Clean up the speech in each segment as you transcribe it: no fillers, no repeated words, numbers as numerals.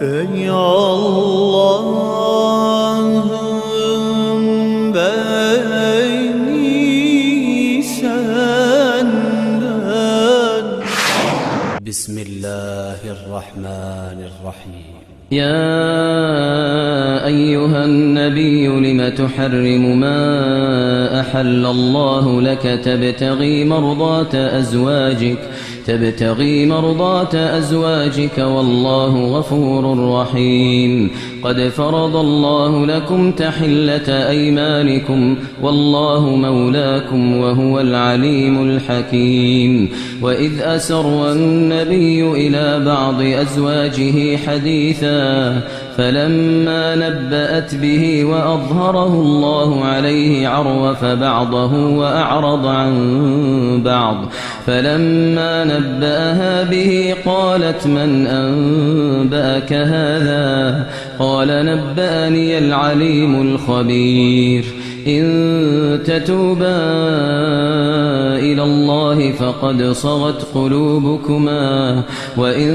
Ey Allah'ım beni senden. Bismillahirrahmanirrahim. يا أيها النبي لم تحرم ما أحل الله لك تبتغي مرضات أزواجك والله غفور رحيم قد فرض الله لكم تحلة أيمانكم والله مولاكم وهو العليم الحكيم وإذ أسر النبي إلى بعض أزواجه حديثا فلما نبأت به وأظهره الله عليه عرف بعضه وأعرض عن بعض فلما نبأها به قالت من أنبأك هذا قال نبأني العليم الخبير إن تتوبا إلى الله فقد صغت قلوبكما وإن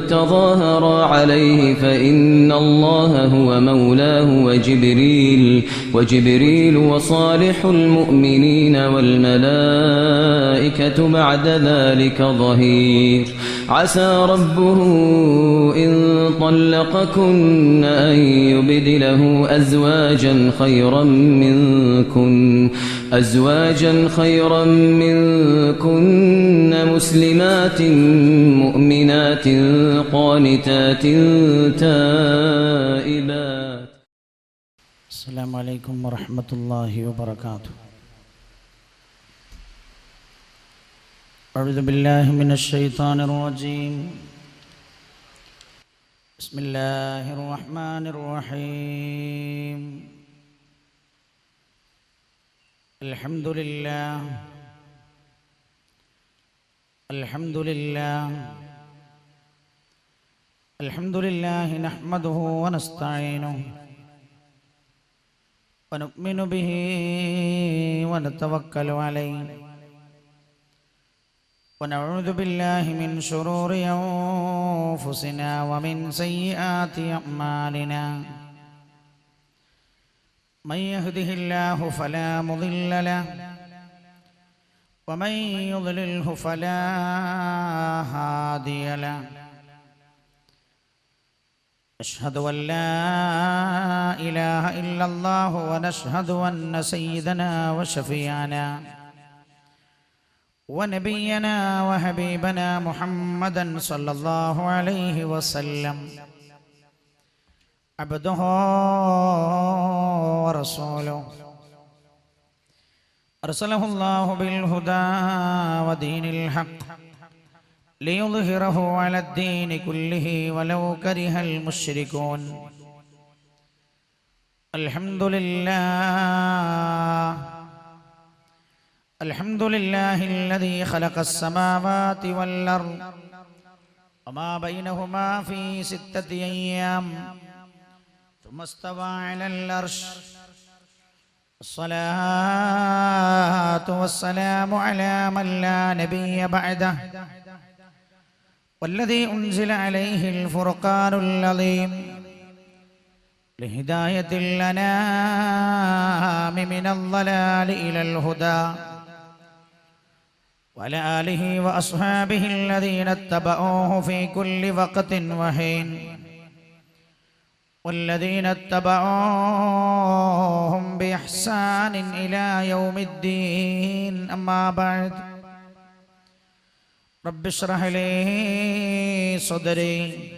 تظاهرا عليه فإن الله هو مولاه وجبريل وصالح المؤمنين والملائكة بعد ذلك ظهير عسى ربه إن طلقكن أن يبدله أزواجا خيرا منكن مسلمات مؤمنات قانتات تائبات. السلام عليكم ورحمة الله وبركاته. أعوذ بالله من الشيطان الرجيم. بسم الله الرحمن الرحيم. الحمد لله نحمده ونستعينه ونؤمن به ونتوكل عليه ونعوذ بالله من شرور أنفسنا ومن سيئات أعمالنا من يهده الله فلا مضل له ومن يضلله فلا هادي له أشهد أن لا إله إلا الله ونشهد أن سيدنا وشفيعنا ونبينا وحبيبنا محمدا صلى الله عليه وسلم عبده ورسوله أرسله الله بالهدى ودين الحق ليظهره على الدين كله ولو كره المشركون. الحمد لله الذي خلق السماوات والأرض وما بينهما في 6 أيام ثم استوى على العرش. الصلاة والسلام على من لا نبي بعده والذي أنزل عليه الفرقان العظيم لهداية الأنام من الضلال إلى الهدى وعلى آله وأصحابه الذين اتبعوه في كل وقت وحين والذين اتبعوهم بإحسان إلى يوم الدين. أما بعد رب اشرح لي صدري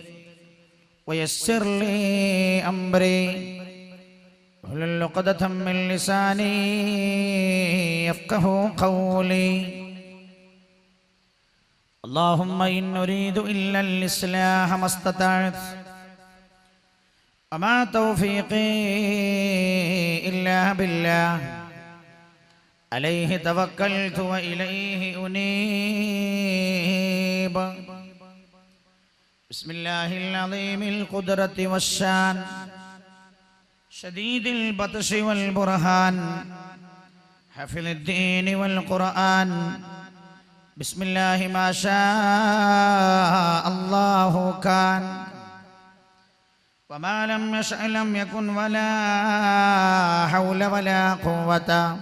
ويسر لي أمري واحلل عقدة من لساني يفقه قولي. اللهم إن نريد إلا الإصلاح ما استطعت وما توفيقي إلا بالله عليه توكلت وإليه أنيب. بسم الله العظيم القدرة والشان شديد البطش والبرهان حفظ الدين والقرآن. بسم الله ما شاء الله كان وما لم يشأ لم يكن ولا حول ولا قوة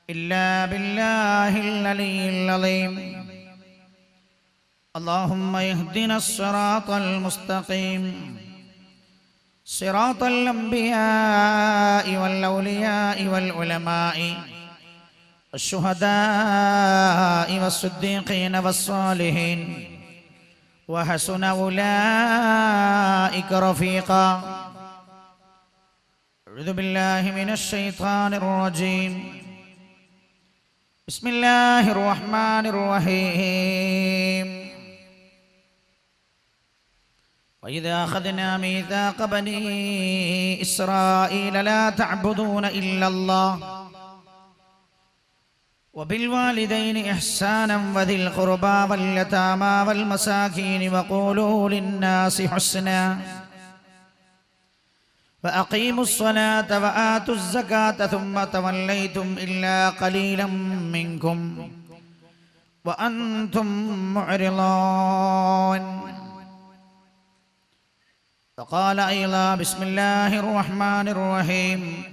إلا بالله العلي العظيم اللهم اهدنا الصراط المستقيم صراط الأنبياء والأولياء والعلماء الشهداء والصديقين والصالحين وحسن أولئك رفيقا أعوذ بالله من الشيطان الرجيم بسم الله الرحمن الرحيم وإذا أخذنا ميثاق بني إسرائيل لا تعبدون إلا الله وبالوالدين إحسانا وذي القربى واليتامى والمساكين وقولوا للناس حسنا وأقيموا الصلاة وآتوا الزكاة ثم توليتم إلا قليلا منكم وأنتم معرضون فقال أيضا بسم الله الرحمن الرحيم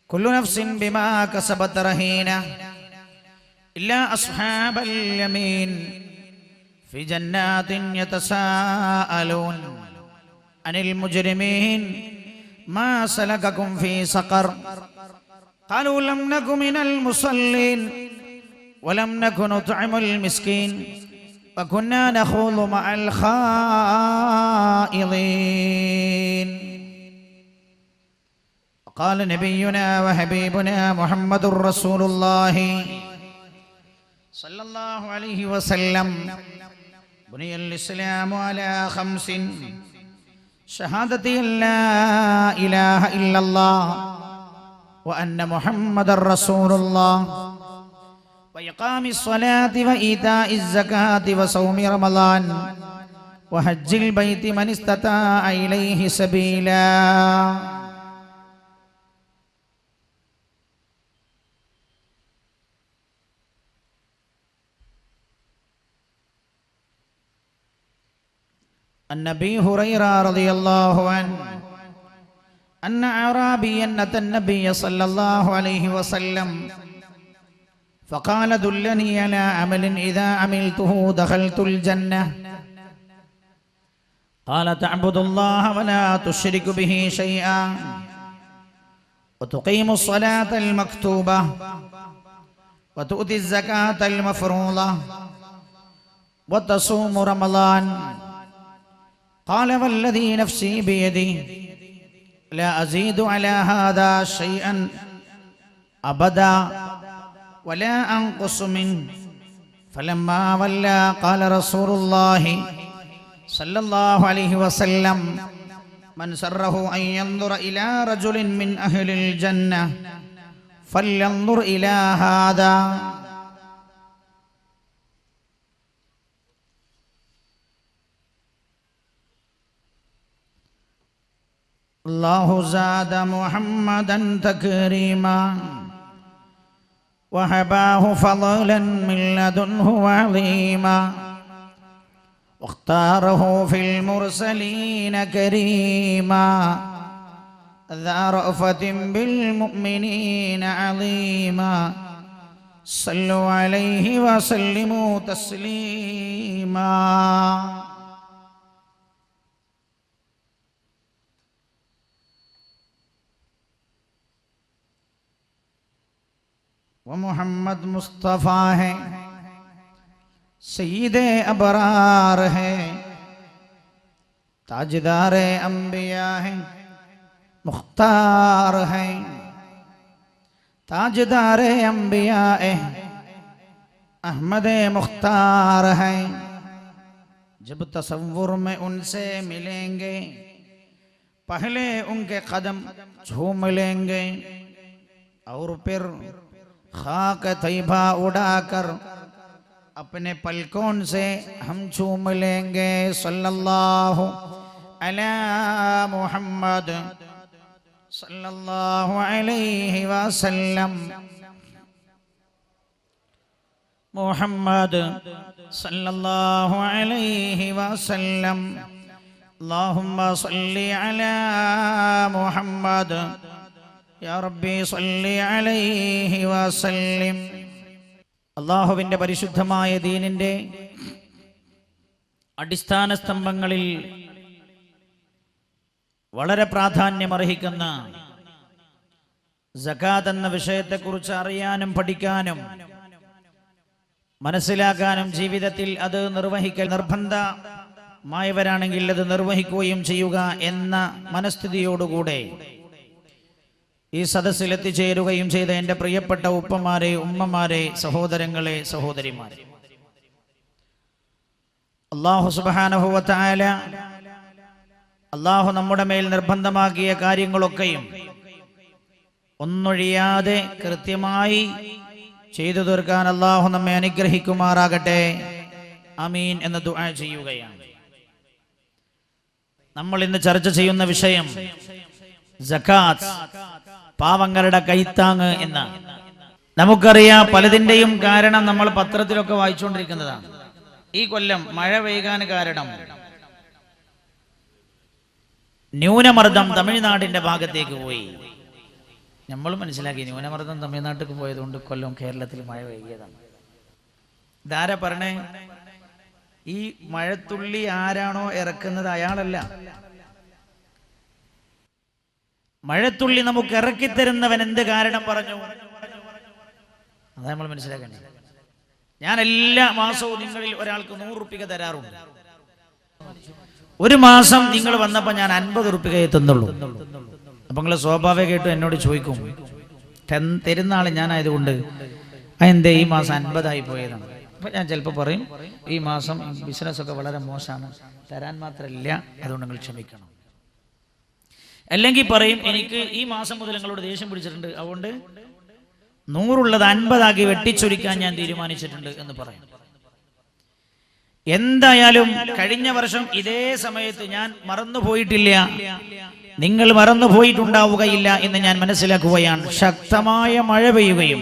كل نفس بما كسبت رهينة إلا أصحاب اليمين في جنات يتساءلون عن المجرمين ما سلككم في سقر قالوا لم نك من المصلين ولم نك نطعم المسكين وكنا نخوض مع الخائضين قال نبينا وحبيبنا محمد رسول الله صلى الله عليه وسلم بني الإسلام على 5 شهادة أن لا إله إلا الله وأن محمد رسول الله وإقام الصلاة وإيتاء الزكاة وصوم رمضان وحج البيت من استطاع إليه سبيلا عن أبي هريرة رضي الله عنه أن أعرابيا أتى النبي صلى الله عليه وسلم فقال دلني على عمل إذا عملته دخلت الجنة قال تعبد الله ولا تشرك به شيئا وتقيم الصلاة المكتوبة وتؤتي الزكاة المفروضة وتصوم رمضان قال والذي نفسي بيدي لا أزيد على هذا شيئا أبدا ولا أنقص منه فلما ولى قال رسول الله صلى الله عليه وسلم من سره أن ينظر إلى رجل من أهل الجنة فلينظر إلى هذا الله زاد محمدا تكريما وهباه فضلا من لدنه عظيما واختاره في المرسلين كريما ذا رأفة بالمؤمنين عظيما صلوا عليه وسلموا تسليما ومحمد Mustafa है सईद अबरार है ताजदार अंबिया है मुख्तार है ताजदार अंबिया अहमद मुख्तार है जब तसव्वुर में उनसे मिलेंगे पहले उनके कदम झूम लेंगे और फिर खाक तैबा उड़ाकर अपने पलकों से हम चूम लेंगे सल्लल्लाहु अला मुहम्मद सल्लल्लाहु अलैहि वसल्लम മുഹമ്മദ് സല്ലല്ലാഹു അലൈഹി വസല്ലം. അല്ലാഹുമ്മ സ്വല്ലി അലാ മുഹമ്മദ് യാ റബ്ബി സ്വല്ലി അലൈഹി വസല്ലം. അല്ലാഹുവിൻ്റെ പരിശുദ്ധമായ ദീനിൻ്റെ അടിസ്ഥാന സ്തംഭങ്ങളിൽ വളരെ പ്രാധാന്യമർഹിക്കുന്ന സകാത്ത് എന്ന വിഷയത്തെക്കുറിച്ച് അറിയാനും പഠിക്കാനും മനസ്സിലാക്കാനും ജീവിതത്തിൽ അത് നിർവഹിക്കൽ നിർബന്ധമായവരാണെങ്കിൽ അത് നിർവഹിക്കുകയും ചെയ്യുക എന്ന മനസ്ഥിതിയോടുകൂടെ ഈ സദസ്സിൽ എത്തിച്ചേരുകയും ചെയ്ത എൻ്റെ പ്രിയപ്പെട്ട ഉപ്പമാരെ, ഉമ്മമാരെ, സഹോദരങ്ങളെ, സഹോദരിമാരെ, അല്ലാഹു സുബ്ഹാനഹു വ തആല അല്ലാഹു നമ്മുടെ മേൽ നിർബന്ധമാക്കിയ കാര്യങ്ങളൊക്കെയും ഒന്നൊഴിയാതെ കൃത്യമായി ചെയ്തു തീർക്കാൻ അല്ലാഹു നമ്മെ അനുഗ്രഹിക്കുമാറാകട്ടെ. ആമീൻ എന്ന് ദുആ ചെയ്യുകയാണ്. നമ്മൾ ഇന്ന് ചർച്ച ചെയ്യുന്ന വിഷയം സകാത്ത്, പാവങ്ങളുടെ കൈത്താങ് എന്നാണ്. നമുക്കറിയാം, പലതിൻ്റെയും കാരണം നമ്മൾ പത്രത്തിലൊക്കെ വായിച്ചുകൊണ്ടിരിക്കുന്നതാണ്. ഈ കൊല്ലം മഴ പെയ്യാൻ കാരണം ന്യൂനമർദ്ദം തമിഴ്നാടിന്റെ ഭാഗത്തേക്ക് പോയി. നമ്മൾ മനസ്സിലാക്കി ന്യൂനമർദ്ദം തമിഴ്നാട്ടിലേക്ക് പോയതുകൊണ്ട് കൊല്ലം കേരളത്തിൽ മഴ പെയ്യതാണ്. ഇതാരാ പറഞ്ഞേ? ഈ മഴത്തുള്ളി ആരാണോ ഇറക്കുന്നത് അയാളല്ല. മഴത്തുള്ളി നമുക്ക് ഇറക്കിത്തരുന്നവൻ എന്ത് കാരണം പറഞ്ഞു? അതാ നമ്മൾ മനസ്സിലാക്കണ്ടേ. ഞാൻ എല്ലാ മാസവും നിങ്ങളിൽ ഒരാൾക്ക് 100 റുപ്യ തരാറുണ്ട്. ഒരു മാസം നിങ്ങൾ വന്നപ്പോൾ ഞാൻ 50 റുപ്യ തന്നുള്ളൂ. അപ്പൊ നിങ്ങൾ സ്വാഭാവികമായിട്ടും എന്നോട് ചോദിക്കും, തരുന്ന ആൾ ഞാനായതുകൊണ്ട് അതെന്തേ ഈ മാസം 50 ആയി പോയതാണ്. അപ്പൊ ഞാൻ ചിലപ്പോൾ പറയും, ഈ മാസം ബിസിനസ്സൊക്കെ വളരെ മോശമാണ്, തരാൻ മാത്രമല്ല, അതുകൊണ്ട് നിങ്ങൾ ക്ഷമിക്കണം. അല്ലെങ്കിൽ പറയും, എനിക്ക് ഈ മാസം മുതൽ നിങ്ങളോട് ദേഷ്യം പിടിച്ചിട്ടുണ്ട്, അതുകൊണ്ട് 100 ഉള്ളത് 50 ആക്കി വെട്ടിച്ചൊരിക്കാൻ ഞാൻ തീരുമാനിച്ചിട്ടുണ്ട് എന്ന് പറയും. എന്തായാലും കഴിഞ്ഞ വർഷം ഇതേ സമയത്ത് ഞാൻ മറന്നുപോയിട്ടില്ല, നിങ്ങൾ മറന്നുപോയിട്ടുണ്ടാവുകയില്ല എന്ന് ഞാൻ മനസ്സിലാക്കുകയാണ്. ശക്തമായ മഴ പെയ്യുകയും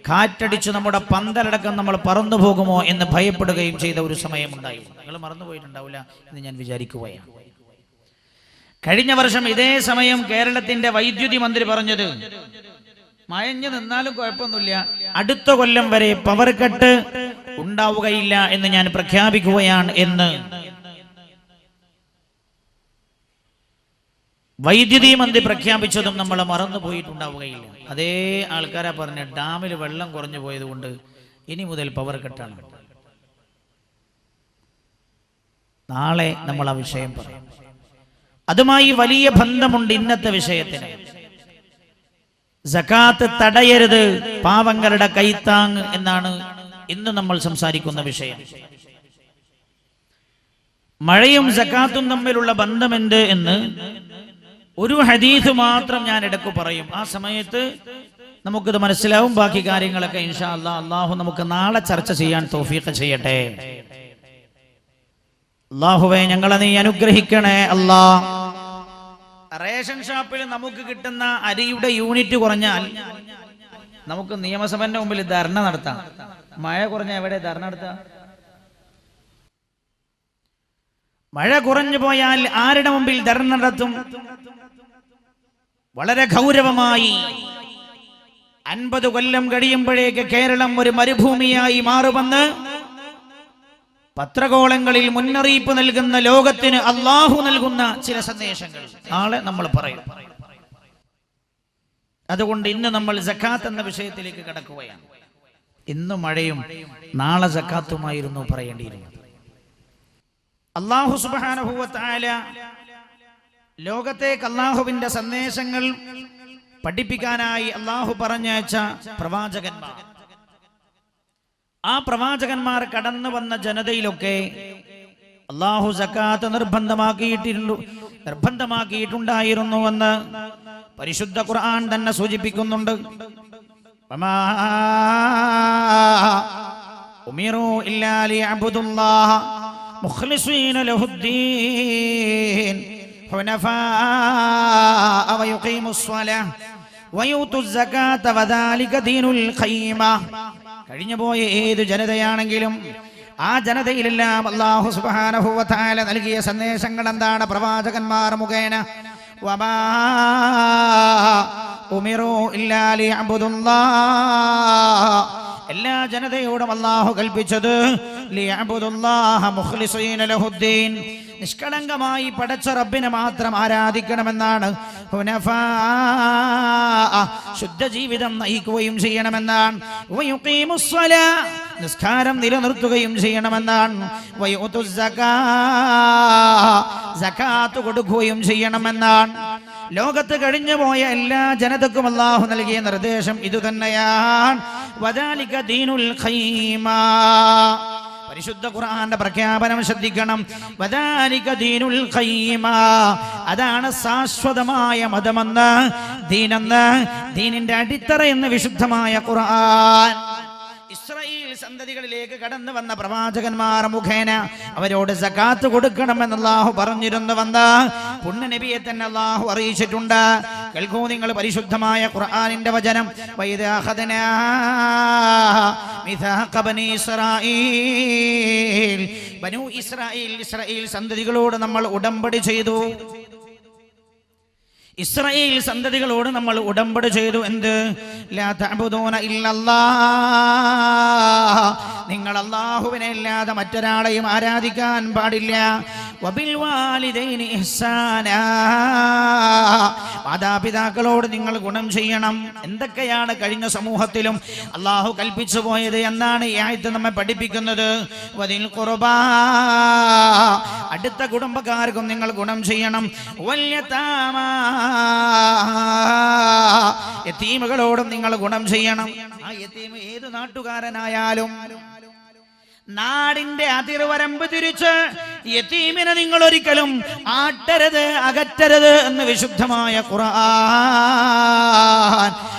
കാറ്റടിച്ചു നമ്മുടെ പന്തലടക്കം നമ്മൾ പറന്നു പോകുമോ എന്ന് ഭയപ്പെടുകയും ചെയ്ത ഒരു സമയമുണ്ടായി. നിങ്ങൾ മറന്നുപോയിട്ടുണ്ടാവില്ല എന്ന് ഞാൻ വിചാരിക്കുകയാണ്. കഴിഞ്ഞ വർഷം ഇതേ സമയം കേരളത്തിന്റെ വൈദ്യുതി മന്ത്രി പറഞ്ഞത്, മഴഞ്ഞു നിന്നാലും കുഴപ്പമൊന്നുമില്ല, അടുത്ത കൊല്ലം വരെ പവർ കട്ട് ഉണ്ടാവുകയില്ല എന്ന് ഞാൻ പ്രഖ്യാപിക്കുകയാണ് എന്ന് വൈദ്യുതി മന്ത്രി പ്രഖ്യാപിച്ചതും നമ്മൾ മറന്നുപോയിട്ടുണ്ടാവുകയില്ല. അതേ ആൾക്കാരാ പറഞ്ഞ ഡാമിൽ വെള്ളം കുറഞ്ഞു പോയത് കൊണ്ട് ഇനി മുതൽ പവർ കട്ടാണ്. നാളെ നമ്മൾ ആ വിഷയം പറയും. അതുമായി വലിയ ബന്ധമുണ്ട് ഇന്നത്തെ വിഷയത്തിന്. സകാത്ത് തടയരുത്, പാവങ്ങളുടെ കൈത്താങ് എന്നാണ് ഇന്ന് നമ്മൾ സംസാരിക്കുന്ന വിഷയം. മഴയും സകാത്തും തമ്മിലുള്ള ബന്ധമെന്ത് എന്ന് ഒരു ഹദീസ് മാത്രം ഞാൻ ഇടയ്ക്ക് പറയും. ആ സമയത്ത് നമുക്കിത് മനസ്സിലാവും. ബാക്കി കാര്യങ്ങളൊക്കെ ഇൻഷാ അല്ലാഹ് അല്ലാഹു നമുക്ക് നാളെ ചർച്ച ചെയ്യാൻ തൗഫീഖ് ചെയ്യട്ടെ. അല്ലാഹുവേ, ഞങ്ങളെ നീ അനുഗ്രഹിക്കണേ അല്ലാ. റേഷൻ ഷോപ്പിൽ നമുക്ക് കിട്ടുന്ന അരിയുടെ യൂണിറ്റ് കുറഞ്ഞാൽ നമുക്ക് നിയമസഭന്റെ മുമ്പിൽ ധർണ നടത്താം. മഴ കുറഞ്ഞ എവിടെ ധർണ നടത്താം? മഴ കുറഞ്ഞു പോയാൽ ആരുടെ മുമ്പിൽ ധർണ നടത്തും? വളരെ ഗൗരവമായി 50 കൊല്ലം കഴിയുമ്പോഴേക്ക് കേരളം ഒരു മരുഭൂമിയായി മാറുമെന്ന് പത്രകോളങ്ങളിൽ മുന്നറിയിപ്പ് നൽകുന്ന ലോകത്തിന് അല്ലാഹു നൽകുന്ന ചില സന്ദേശങ്ങൾ നാളെ നമ്മൾ പറയും. അതുകൊണ്ട് ഇന്ന് നമ്മൾ സകാത്ത് എന്ന വിഷയത്തിലേക്ക് കടക്കുകയാണ്. ഇന്ന് മഴയും നാളെ സകാത്തുമായിരുന്നു പറയേണ്ടിയിരുന്നത്. അല്ലാഹു സുബ്ഹാനഹു വ തആല ലോകത്തേക്ക് അല്ലാഹുവിന്റെ സന്ദേശങ്ങൾ പഠിപ്പിക്കാനായി അല്ലാഹു പറഞ്ഞയച്ച പ്രവാചകന്മാർ, ആ പ്രവാചകന്മാർ കടന്നു വന്ന ജനതയിലൊക്കെ അല്ലാഹു സകാത്ത് നിർബന്ധമാക്കിയിട്ടുണ്ടായിരുന്നുവെന്ന് പരിശുദ്ധ ഖുർആൻ തന്നെ സൂചിപ്പിക്കുന്നുണ്ട്. വമാ ഉമിറു ഇല്ലാ ലിയഅബ്ദുല്ലാഹ മുഖ്ലിസീന ലഹുദ്ദീൻ ഹുനഫാഅ വയുഖീമുസ് സ്വലാഹ വയൂതുസ് സകാത വദാലിക ദീനുൽ ഖയ്യിമ. കഴിഞ്ഞുപോയ ഏത് ജനതയാണെങ്കിലും ആ ജനതയിലെല്ലാം അല്ലാഹു സുബ്ഹാനഹു വ തആല നൽകിയ സന്ദേശങ്ങൾ എന്താണ്? പ്രവാചകന്മാർ മുഖേന വമാ ഉമിറു ഇല്ലാ ലിയഅബ്ദുല്ലാഹ്, എല്ലാ ജനതയോടും അല്ലാഹു കൽപ്പിച്ചത് ലിയഅബ്ദുല്ലാഹ മുഖ്ലിസീന ലഹുദ്ദീൻ, നിഷ്കളങ്കമായി പടച്ച റബ്ബിനെ മാത്രം ആരാധിക്കണമെന്നാണ്. ഹുനഫാ, ശുദ്ധ ജീവിതം നയിക്കുകയും ചെയ്യണമെന്നാണ്. വയുഖീമുസ്സലാ, നിസ്കാരം നിലനിർത്തുകയും ചെയ്യണമെന്നാണ്. വയുതുസ്സകാ, സകാത്ത് കൊടുക്കുകയും ചെയ്യണമെന്നാണ്. ലോകത്ത് കഴിഞ്ഞു പോയ എല്ലാ ജനതക്കും അല്ലാഹു നൽകിയ നിർദ്ദേശം ഇതുതന്നെയാണ്. വദാലിക ദീനുൽ ഖയ്യിമാ, പരിശുദ്ധ ഖുർആന്റെ പ്രഖ്യാപനം ശ്രദ്ധിക്കണം. വദാലിക ദീനുൽ ഖയ്യിമാ, അതാണ് ശാശ്വതമായ മതമെന്ന്, ദീനെന്ന്, ദീനിന്റെ അടിത്തറ എന്ന് വിശുദ്ധമായ ഖുർആൻ. ഇസ്രായേൽ സന്തതികളിലേക്ക് കടന്നു വന്ന പ്രവാചകന്മാർ മുഖേന അവരോട് സകാത്ത് കൊടുക്കണമെന്ന് അല്ലാഹു പറഞ്ഞിരുന്നുവെന്ന് പുണ്യ നബിയെ തന്നെ അല്ലാഹു അറിയിച്ചിട്ടുണ്ട്. കേൾക്കൂ നിങ്ങൾ പരിശുദ്ധമായ ഖുർആനിന്റെ വചനം. വഇദാ അഖദ്നാ മിസാഖ ബനീ ഇസ്രായീൽ, ബനൂ ഇസ്രായേൽ സന്തതികളോട് നമ്മൾ ഉടമ്പടി ചെയ്തു. ഇസ്രായേൽ സന്തതികളോട് നമ്മൾ ഉടമ്പടി ചെയ്തു. എന്ത്? ലാ തഅബുദൂന ഇല്ലല്ലാഹ്, നിങ്ങൾ അല്ലാഹുവിനെ അല്ലാതെ മറ്റൊരാളെയും ആരാധിക്കാൻ പാടില്ല. വബിൽ വാലിദൈനി ഇഹ്സാനാ, മാതാപിതാക്കളോട് നിങ്ങൾ ഗുണം ചെയ്യണം. എന്തൊക്കെയാണ് കഴിഞ്ഞ സമൂഹത്തിലും അല്ലാഹു കൽപ്പിച്ചു പോയത് എന്നാണ് ഈ ആയത്ത് നമ്മെ പഠിപ്പിക്കുന്നത്. വദിൽ ഖുർബാ, അടുത്ത കുടുംബക്കാർക്കും നിങ്ങൾ ഗുണം ചെയ്യണം. വല്യതാമാ, യതീമുകളോടും നിങ്ങൾ ഗുണം ചെയ്യണം. ആ യതീം ഏത് നാട്ടുകാരനായാലും നാടിന്റെ അതിർവരമ്പ് തിരിച്ച് യതീമിനെ നിങ്ങൾ ഒരിക്കലും ആട്ടരുത്, അകറ്റരുത് എന്ന് വിശുദ്ധമായ ഖുർആൻ.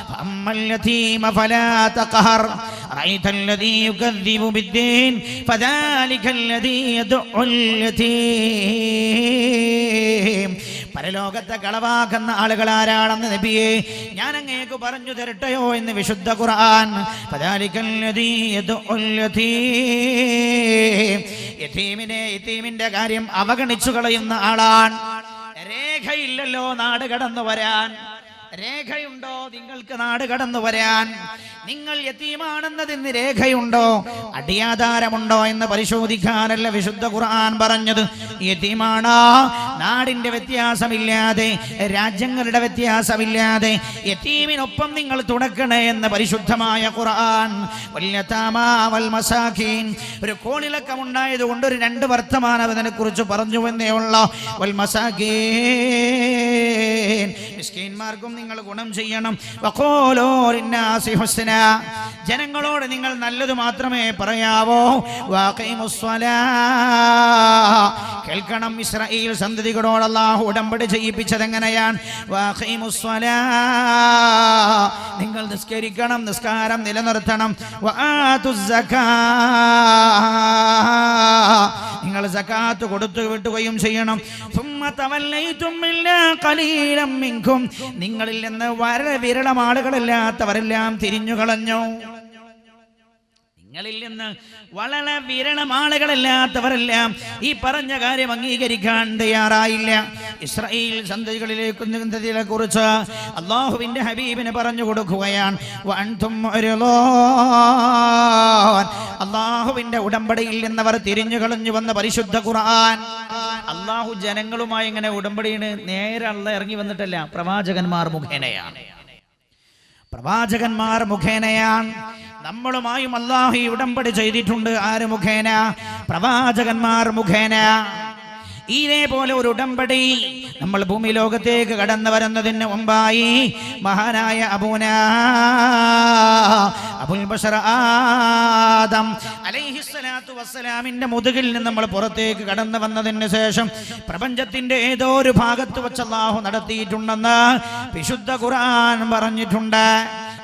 ഫഅമ്മൽ യതീമ ഫലാ തഖഹർ റഅയ്തല്ലദീ യുകദ്ദിബു ബിദ്ദീൻ ഫദാലികല്ലദീ യദ്ഉൽ യതീം. പരലോകത്തെ കളവാക്കുന്ന ആളുകൾ ആരാണെന്ന് നബിയെ ഞാൻ അങ്ങേക്ക് പറഞ്ഞു തരട്ടെയോ എന്ന് വിശുദ്ധ ഖുർആൻ. ഫദാലികല്ലദീ യദ്ഉൽ യതീം, യതീമിന്റെ കാര്യം അവഗണിച്ചു കളയുന്ന ആളാണ്. രേഖയില്ലല്ലോ നാട് കടന്നു വരാൻ. രേഖയുണ്ടോ നിങ്ങൾക്ക് നാട് കടന്നു വരാൻ? നിങ്ങൾ യതീമാണെന്നതിന് രേഖയുണ്ടോ, അടിയാധാരമുണ്ടോ എന്ന് പരിശോധിക്കാനല്ല വിശുദ്ധ ഖുർആൻ പറഞ്ഞത്. യതീമാണോ, നാടിന്റെ വ്യത്യാസമില്ലാതെ, രാജ്യങ്ങളുടെ വ്യത്യാസമില്ലാതെ യതീമിനൊപ്പം നിങ്ങൾ തുടക്കണേ എന്ന് പരിശുദ്ധമായ ഖുർആൻ. വല്യതാമാ വൽ മസാകീൻ, ഒരു കോണിളക്കം ഉണ്ടായതുകൊണ്ട് ഒരു രണ്ട് വർത്തമാനം അതിനെ കുറിച്ച് പറഞ്ഞു എന്നേ ഉള്ളൂ. വൽ മസാകീൻ, മിസ്കീന്മാർക്കും നിങ്ങൾ ഗുണം ചെയ്യണം. വഖൂലൂ ലിന്നാസി ഹുസ്നാ, ജനങ്ങളോട് നിങ്ങൾ നല്ലത് മാത്രമേ പറയാവൂ. വഖീമുസ്സലാ, കേൾക്കണം, ഇസ്രായേൽ സന്തതികളോട് അല്ലാഹു ഉടമ്പടി ചെയ്യിപ്പിച്ചത് എങ്ങനെയാണ്? വഖീമുസ്സലാ, നിങ്ങൾ നിസ്കരിക്കണം, നിസ്കാരം നിലനിർത്തണം. വആതുസ്സകാ, നിങ്ങൾ സകാത്ത് കൊടുത്തു വിട്ടുകയും ചെയ്യണം. സുമ്മ തവല്ലൈതും ഇല്ലാ ഖലീലം മിൻകും, നിങ്ങളിൽ നിന്ന് വളരെ വിരളം ആളുകളില്ലാത്തവരെല്ലാം തിരിഞ്ഞു കളഞ്ഞു. നിങ്ങളിൽ നിന്ന് വളരെ വിരളം ആളുകളില്ലാത്തവരെല്ലാം ഈ പറഞ്ഞ കാര്യം അംഗീകരിക്കാൻ തയ്യാറായില്ല. ഇസ്രായേൽ സന്തതികളെ കുറിച്ച് അല്ലാഹുവിന്റെ ഹബീബിനെ പറഞ്ഞു കൊടുക്കുകയാണ്. വഅൻതും മുഅ്രിളൂൻ, അല്ലാഹുവിന്റെ ഉടമ്പടിയിൽ നിന്നവർ തിരിഞ്ഞു കളഞ്ഞു വന്ന പരിശുദ്ധ ഖുർആൻ. അല്ലാഹു ജനങ്ങളുമായി ഇങ്ങനെ ഉടമ്പടിയാണ് നേരെ അല്ലാഹു ഇറങ്ങി വന്നിട്ടല്ല, പ്രവാചകന്മാർ മുഖേനയാണ്. പ്രവാചകന്മാർ മുഖേനയാണ് നമ്മളുമായും അല്ലാഹു ഉടമ്പടി ചെയ്തിട്ടുണ്ട്. ആര് മുഖേന? പ്രവാചകന്മാർ മുഖേന. ഇതേപോലെ ഒരു ഉടമ്പടി നമ്മൾ ഭൂമി ലോകത്തേക്ക് കടന്നു വരുന്നതിന് മുമ്പായി മഹാനായ അബുൽ ബശർ ആദം അലൈഹിസ്സലാത്തു വസ്സലാമിന്റെ മുതുകിൽ നിന്ന് നമ്മൾ പുറത്തേക്ക് കടന്നു വന്നതിന് ശേഷം പ്രപഞ്ചത്തിന്റെ ഏതോ ഒരു ഭാഗത്ത് വെച്ച് അല്ലാഹു നടത്തിയിട്ടുണ്ടെന്ന് വിശുദ്ധ ഖുർആൻ പറഞ്ഞിട്ടുണ്ട്.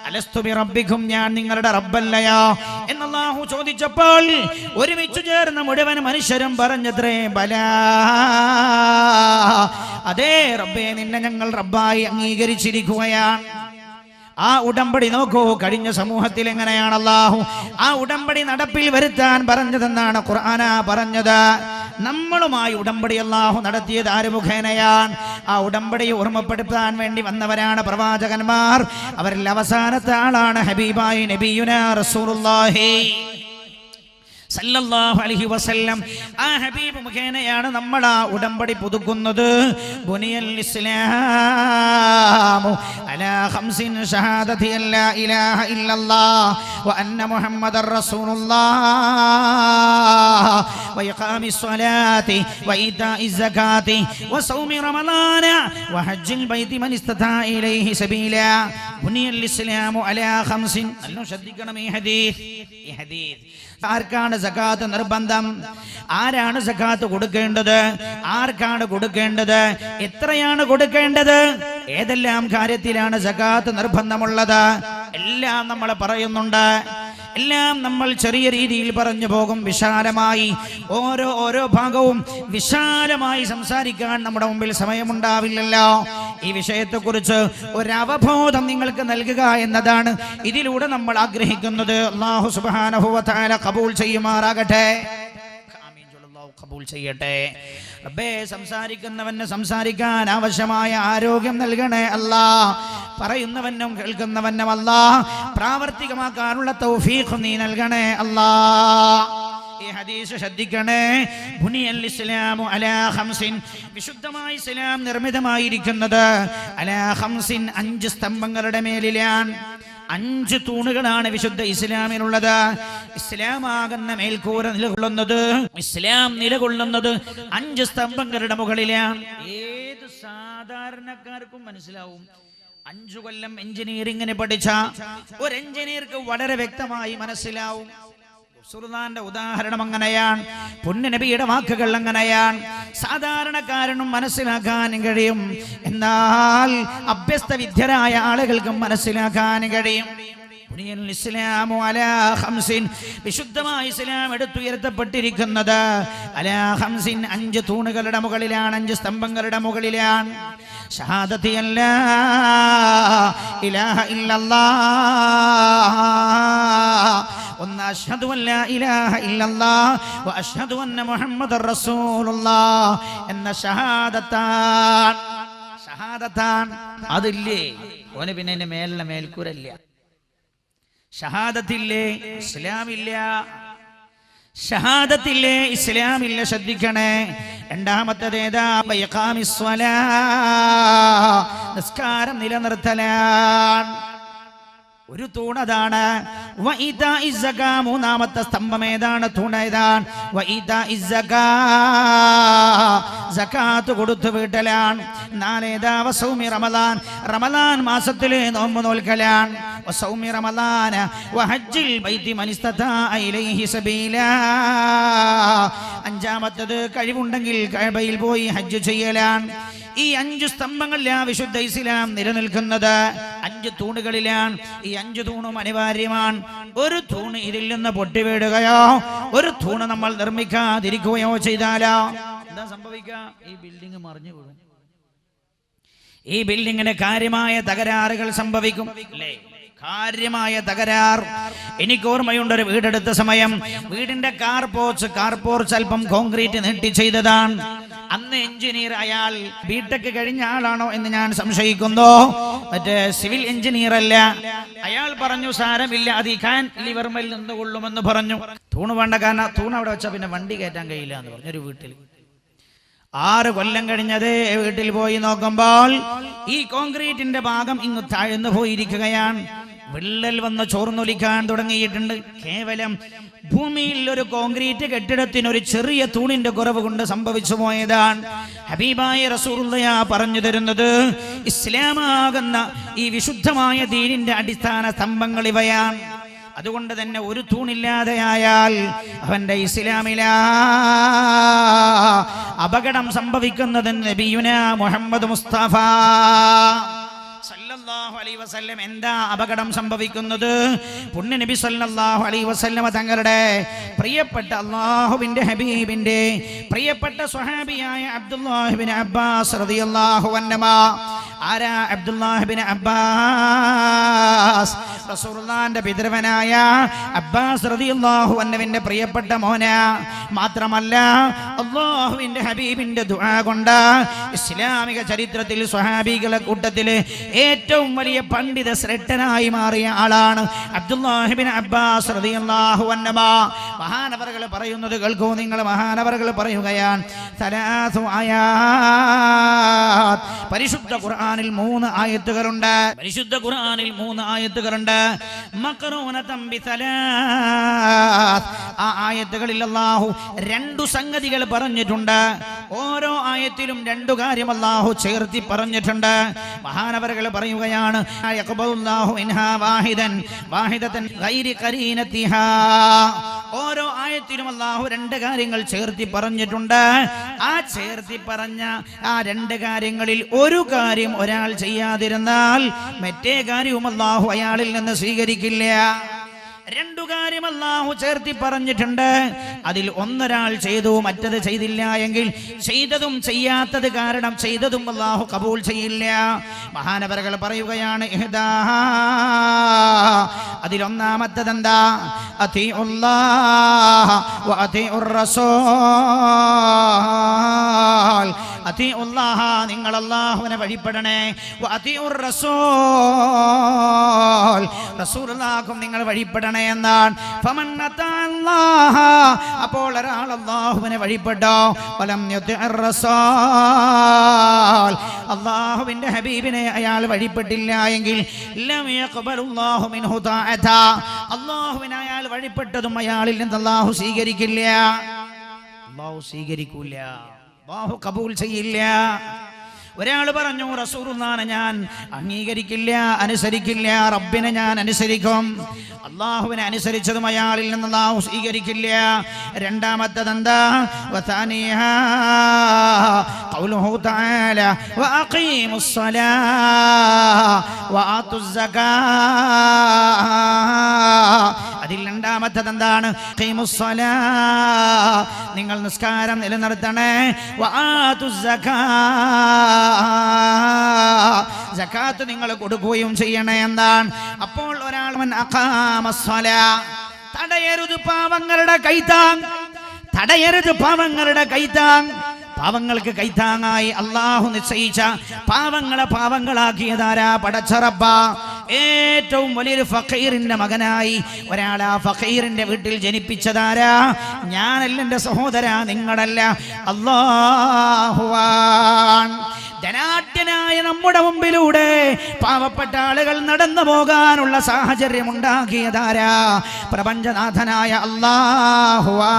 അലസ്തു ബിറബ്ബിക്കും, ഞാൻ നിങ്ങളുടെ റബ്ബല്ലയോ എന്ന് അല്ലാഹു ചോദിച്ചപ്പോൾ ഒരുമിച്ച് ചേർന്ന മുഴുവൻ മനുഷ്യരും പറഞ്ഞത്രേ ബലാ, അതേ റബ്ബേ, നിന്നെ ഞങ്ങൾ റബ്ബായി അംഗീകരിച്ചിരിക്കുകയാണ്. ആ ഉടമ്പടി നോക്കൂ, കഴിഞ്ഞ സമൂഹത്തിൽ എങ്ങനെയാണ് അല്ലാഹു ആ ഉടമ്പടി നടപ്പിൽ വരുത്താൻ പറഞ്ഞതെന്നാണ് ഖുർആന പറഞ്ഞത്. നമ്മളുമായി ഉടമ്പടി അല്ലാഹു നടത്തിയത് ആര് മുഖേനയാണ്? ആ ഉടമ്പടി ഓർമ്മപ്പെടുത്താൻ വേണ്ടി വന്നവരാണ് പ്രവാചകന്മാർ. അവരിൽ അവസാനത്തെ ആളാണ് ഹബീബായി നബിയുനാ റസൂലുള്ളാഹി സല്ലല്ലാഹു അലൈഹി വസല്ലം. ആ ഹബീബ് മുഖേനയാണ് നമ്മൾ ആ ഉടമ്പടി പുതുക്കുന്നത്. ബുനിയൽ ഇസ്ലാമു അലാ ഖംസിൻ ഷഹാദതി അല്ലാ ഇലാഹ ഇല്ലല്ലാഹ് വ അന്ന മുഹമ്മദർ റസൂലുള്ളാഹ് വ ഇഖാമിസ് സ്വലാത്തി വ ഈതാഇസ് സകാത്തി വ സൗമി റമളാന വ ഹജ്ജിൽ ബൈതി മൻ ഇസ്തതാ ഇലൈഹി സബീലാ. ബുനിയൽ ഇസ്ലാമു അലാ ഖംസിൻ. നല്ല ശ്രദ്ധിക്കണം ഈ ഹദീസ്. ആർക്കാണ് സകാത്ത് നിർബന്ധം? ആരാണ് സകാത്ത് കൊടുക്കേണ്ടത്? ആർക്കാണ് കൊടുക്കേണ്ടത്? എത്രയാണ് കൊടുക്കേണ്ടത്? ഏതെല്ലാം കാര്യത്തിലാണ് സകാത്ത് നിർബന്ധമുള്ളത്? എല്ലാം നമ്മൾ പറയുന്നുണ്ട്. എല്ലാം നമ്മൾ ചെറിയ രീതിയിൽ പറഞ്ഞു പോകും. വിശാലമായി ഓരോ ഭാഗവും വിശാലമായി സംസാരിക്കാൻ നമ്മുടെ മുമ്പിൽ സമയമുണ്ടാവില്ലല്ലോ. ഈ വിഷയത്തെക്കുറിച്ച് ഒരവബോധം നിങ്ങൾക്ക് നൽകുക എന്നതാണ് ഇതിലൂടെ നമ്മൾ ആഗ്രഹിക്കുന്നത്. അല്ലാഹു സുബ്ഹാനഹു വ തആല ഖബൂൽ ചെയ്യുമാറാകട്ടെ. കബൂൽ ചെയ്യട്ടെ റബ്ബേ. സംസാരിക്കുന്നവന് സംസാരിക്കാൻ ആവശ്യമായ ആരോഗ്യം നൽകണേ അല്ലാ. പറയുന്നവനും കേൾക്കുന്നവനും അല്ലാ പ്രാവർത്തികമാക്കാനുള്ള തൗഫീഖ് നീ നൽകണേ അല്ലാ. ഈ ഹദീസ് ശ്രദ്ധിക്കണേ. ബുനിയൽ ഇസ്ലാമു അലാ ഖംസിൻ. വിശുദ്ധമായ ഇസ്ലാം നിർമ്മിതമായിരിക്കുന്നത് അലാ ഖംസിൻ 5 സ്തംഭങ്ങളുടെ മേലിലാണ്. 5 തൂണുകളാണ് വിശുദ്ധ ഇസ്ലാമിനുള്ളത്. ഇസ്ലാമാകുന്ന മേൽക്കൂര നിലകൊള്ളുന്നത്, ഇസ്ലാം നിലകൊള്ളുന്നത് 5 സ്തംഭങ്ങളുടെ മുകളിലാണ്. ഏത് സാധാരണക്കാർക്കും മനസ്സിലാവും. 5 കൊല്ലം എഞ്ചിനീയറിംഗിന് പഠിച്ച ഒരു എഞ്ചിനീയർക്ക് വളരെ വ്യക്തമായി മനസ്സിലാവും. റസൂലുള്ളാഹിന്റെ ഉദാഹരണം അങ്ങനെയാണ്, പുണ്യനബിയുടെ വാക്കുകൾ അങ്ങനെയാണ്. സാധാരണക്കാരനും മനസ്സിലാക്കാൻ കഴിയും, എന്നാൽ അഭ്യസ്ത വിദ്യരായ ആളുകൾക്കും മനസ്സിലാക്കാൻ കഴിയും. ഇസ്ലാമു അലാ ഖംസിൻ. വിശുദ്ധമായ ഇസ്ലാം എടുത്തുയർത്തപ്പെട്ടിരിക്കുന്നത് അലാ ഖംസിൻ 5 തൂണുകളുടെ മുകളിലാണ്, 5 സ്തംഭങ്ങളുടെ മുകളിലാണ്. ഷഹാദത്തി അല്ലാ ഇലാഹ ഇല്ലല്ലാഹ് ഒന്ന് അഷ്ഹദു അല്ലാ ഇലാഹ ഇല്ലല്ലാഹ് വ അഷ്ഹദു അന്ന മുഹമ്മദർ റസൂലുള്ളാഹ് എന്ന ഷഹാദത്താൻ. അതില്ലേ ഓന് പിന്നെ അതിന്റെ മേലുള്ള മേൽക്കൂരല്ല. ഷഹാദത്തില്ലേ ഇസ്ലാമില്ല. ഷഹാദത്തില്ലേ ഇസ്ലാമില്ല. ശ്രദ്ധിക്കണേ. രണ്ടാമത്തേതാ ഇഖാമിസ് സ്വലാ. നിസ്കാരം നിലനിർത്തലാണ്. ഒരു തൂണതാണ്. വഇതാഇസ് സകാ. മൂന്നാമത്തെ സ്തംഭം ഏതാണ്? തൂണ ഏതാണ്? വഇതാഇസ് സകാ. സകാത്ത് കൊടുത്തു വീട്ടലാണ്. നാലേതാ വസൗമി റമളാൻ. റമളാൻ മാസത്തിലെ നോമ്പ് നോൽക്കലാണ്. വസൗമി റമളാന വഹജ്ജിൽ ബൈതി മൻ ഇസ്തതാ ഇലൈഹി സബീലാ. അഞ്ചാമത്തേത് കഴിവുണ്ടെങ്കിൽ കഅബയിൽ പോയി ഹജ്ജ് ചെയ്യലാണ്. ഈ 5 സ്തംഭങ്ങളിലാണ് വിശുദ്ധ ഇസ്ലാം നിലനിൽക്കുന്നത്. 5 തൂണുകളിലാണ്. ഈ 5 തൂണും അനിവാര്യമാണ്. ഒരു തൂണ് ഇതിൽ നിന്ന് പൊട്ടിവീടുകയോ ഒരു തൂണ് നമ്മൾ നിർമ്മിക്കാതിരിക്കുകയോ ചെയ്താലോ എന്താ സംഭവിക്കുക? ഈ ബിൽഡിംഗ് മറിഞ്ഞു വീഴും. ഈ ബിൽഡിങ്ങിന് കാര്യമായ തകരാറുകൾ സംഭവിക്കും അല്ലേ? കാര്യമായ തകരാർ. എനിക്ക് ഓർമ്മയുണ്ട്, ഒരു വീടെടുത്ത സമയം വീടിന്റെ കാർ പോർച്ച് അല്പം കോൺക്രീറ്റ് നീട്ടി ചെയ്തതാണ്. അന്ന് എഞ്ചിനീയർ, അയാൾ ബിടെക് കഴിഞ്ഞ ആളാണോ എന്ന് ഞാൻ സംശയിക്കുന്നു. മറ്റേ സിവിൽ എഞ്ചിനീയർ അല്ല. അയാൾ പറഞ്ഞു സാരമില്ല, അത് ഈ ലിവർമേൽ നിന്നുകൊള്ളുമെന്ന് പറഞ്ഞു. തൂണ് വേണ്ട, കാരണം തൂണ് അവിടെ വെച്ചാൽ പിന്നെ വണ്ടി കയറ്റാൻ കഴിയില്ല എന്ന് പറഞ്ഞു. ഒരു വീട്ടിൽ 6 കൊല്ലം കഴിഞ്ഞതേ വീട്ടിൽ പോയി നോക്കുമ്പോൾ ഈ കോൺക്രീറ്റിന്റെ ഭാഗം ഇങ്ങ് താഴ്ന്നു പോയിരിക്കുകയാണ്. വിള്ളൽ വന്ന് ചോർന്നൊലിക്കാൻ തുടങ്ങിയിട്ടുണ്ട്. കേവലം ഭൂമിയിൽ ഒരു കോൺക്രീറ്റ് കെട്ടിടത്തിന് ഒരു ചെറിയ തൂണിന്റെ കുറവ് കൊണ്ട് സംഭവിച്ചു പോയതാണ്. ഹബീബായ റസൂലുള്ളാഹി പറഞ്ഞു തരുന്നത് ഇസ്ലാമാകുന്ന ഈ വിശുദ്ധമായ ദീനിന്റെ അടിസ്ഥാന സ്തംഭങ്ങൾ ഇവയാണ്. അതുകൊണ്ട് തന്നെ ഒരു തൂണില്ലാതെയായാൽ അവന്റെ ഇസ്ലാമിലാ അപകടം സംഭവിക്കുന്നത്. നബിയുനാ മുഹമ്മദ് മുസ്തഫ സല്ലല്ലാഹു അലൈഹി വസല്ലം എന്താ അപകടം സംഭവിക്കുന്നത്? പുണ്യ നബി സല്ലല്ലാഹു അലൈഹി വസല്ലം തങ്ങളുടെ പ്രിയപ്പെട്ട അല്ലാഹുവിന്റെ ഹബീബിന്റെ പ്രിയപ്പെട്ട സ്വഹാബിയായ അബ്ദുല്ലാഹ് ഇബ്നു അബ്ബാസ് റളിയല്ലാഹു അൻഹുമാ ആരാ? അബ്ദുല്ലാഹ് ഇബ്നു അബ്ബാസ്, റസൂലുള്ളാഹിന്റെ പിതൃവനായ അബ്ബാസ് റളിയല്ലാഹു അൻഹുവിന്റെ പ്രിയപ്പെട്ട മോന. മാത്രമല്ല അല്ലാഹുവിന്റെ ഹബീബിന്റെ ദുആ കൊണ്ട് ഇസ്ലാമിക ചരിത്രത്തിൽ സ്വഹാബികളുടെ കൂട്ടത്തിൽ ഏറ്റവും വലിയ പണ്ഡിത ശ്രേഷ്ഠനായി മാറിയ ആളാണ് അബ്ദുല്ലാഹ് ഇബ്നു അബ്ബാസ് റളിയല്ലാഹു അൻഹു. മഹാനവറുകൾ പറയുന്നത് കേൾക്കൂ നിങ്ങൾ. മഹാനവറുകൾ പറയുകയാണ്, സലാസു ആയാത്ത്, പരിശുദ്ധ ഖുർആനിൽ 3 ആയത്തുകളുണ്ട്. പരിശുദ്ധ ഖുർആനിൽ 3 ആയത്തുകളുണ്ട്. മഖറൂനതൻ ബിസലാസ്, ആ ആയത്തുകളിൽ അല്ലാഹു 2 സംഗതികൾ പറഞ്ഞിട്ടുണ്ട്. ഓരോ ആയത്തിലും 2 കാര്യം അല്ലാഹു ചേർത്തി പറഞ്ഞിട്ടുണ്ട്. മഹാനവറുകൾ പറയുകയാണ്, യഖബലുല്ലാഹു മിൻഹാ വാഹിദതൻ ഗൈരി ഖരീനതിഹാ. ഓരോ ആയത്തിലും അല്ലാഹു 2 കാര്യങ്ങൾ ചേർത്തി പറഞ്ഞിട്ടുണ്ട്. ആ ചേർത്തി പറഞ്ഞ ആ 2 കാര്യങ്ങളിൽ ഒരു കാര്യം ഒരാൾ ചെയ്യാതിരുന്നാൽ മറ്റേ കാര്യവും അല്ലാഹു അയാളിൽ നിന്ന് സ്വീകരിക്കില്ല. 2 കാര്യം അല്ലാഹു ചേർത്തി പറഞ്ഞിട്ടുണ്ട്. അതിൽ ഒന്നൊരാൾ ചെയ്തു, മറ്റത് ചെയ്തില്ല എങ്കിൽ ചെയ്തതും ചെയ്യാത്തത് കാരണം ചെയ്തതും അല്ലാഹു കബൂൽ ചെയ്യില്ല. മഹാനവറുകൾ പറയുകയാണ്, അതിലൊന്നാമത്തതെന്താ? അത്തിഉല്ലാഹ വ അത്തിഉർ റസൂൽ. അത്തിഉല്ലാഹ, നിങ്ങൾ അല്ലാഹുവിനെ വഴിപ്പെടണേ. വ അത്തിഉർ റസൂൽ, റസൂലുള്ളാഹിക്കും നിങ്ങൾ വഴിപ്പെടണേ എന്നാണ്. ഫമൻ അത്തഅല്ലാഹ, അപ്പോൾ ഒരാൾ അല്ലാഹുവിനെ വഴിപ്പെട്ടോ, വലം യുതിഉർ റസൂൽ, അല്ലാഹുവിന്റെ ഹബീബിനെ അയാൾ വഴിപ്പെട്ടില്ല എങ്കിൽ ലം യഖബലുല്ലാഹു മിൻഹു തഅത, അല്ലാഹുവിനെ അയാൾ വഴിപ്പെട്ടതും അയാളിൽ നിന്ന് അല്ലാഹു സ്വീകരിക്കില്ല. അല്ലാഹു സ്വീകരിക്കൂല, അല്ലാഹു കബൂൽ ചെയ്യില്ല. ഒരാൾ പറഞ്ഞു, റസൂലുള്ളാഹിനെ ഞാൻ അംഗീകരിക്കില്ല, അനുസരിക്കില്ല, റബ്ബിനെ ഞാൻ അനുസരിക്കും. അല്ലാഹുവിനെ അനുസരിച്ചതും അയാളിൽ നിന്ന് അല്ലാഹു സ്വീകരിക്കില്ല. രണ്ടാമത്തേതെന്താ? വസാനിഹാ ഖൗലുഹു തആല വഅഖീമുസ് സ്വലാഹ വആതുസ് സകാഹ. അതിൽ രണ്ടാമത്തേതെന്താണ്? ഖീമുസ് സ്വലാഹ, നിങ്ങൾ നിസ്കാരം നിലനിർത്തണേ. വആതുസ് സകാഹ, സകാത്ത് നിങ്ങൾ കൊടുക്കുകയും ചെയ്യണേ എന്നാണ്. അപ്പോൾ ഒരാൾ തടയരുത് പാവങ്ങളുടെ കൈത്താങ്, തടയരുത് പാവങ്ങളുടെ കൈത്താങ്. പാവങ്ങൾക്ക് കൈത്താങ്ങായി അല്ലാഹു നിശ്ചയിച്ച പാവങ്ങളെ പാവങ്ങളാക്കിയതാരാ? പടച്ച റബ്ബ. ഏറ്റവും വലിയൊരു ഫഖീറിന്റെ മകനായി ഒരാൾ ആ ഫഖീറിന്റെ വീട്ടിൽ ജനിപ്പിച്ചതാരാ? ഞാനല്ല എൻ്റെ സഹോദര, നിങ്ങളല്ല, അല്ലാഹുവാണ്. ധനാഢ്യനായ നമ്മുടെ മുമ്പിലൂടെ പാവപ്പെട്ട ആളുകൾ നടന്നു പോകാനുള്ള സാഹചര്യം ഉണ്ടാക്കിയതാരാ? പ്രപഞ്ചനാഥനായ അല്ലാഹുവാ.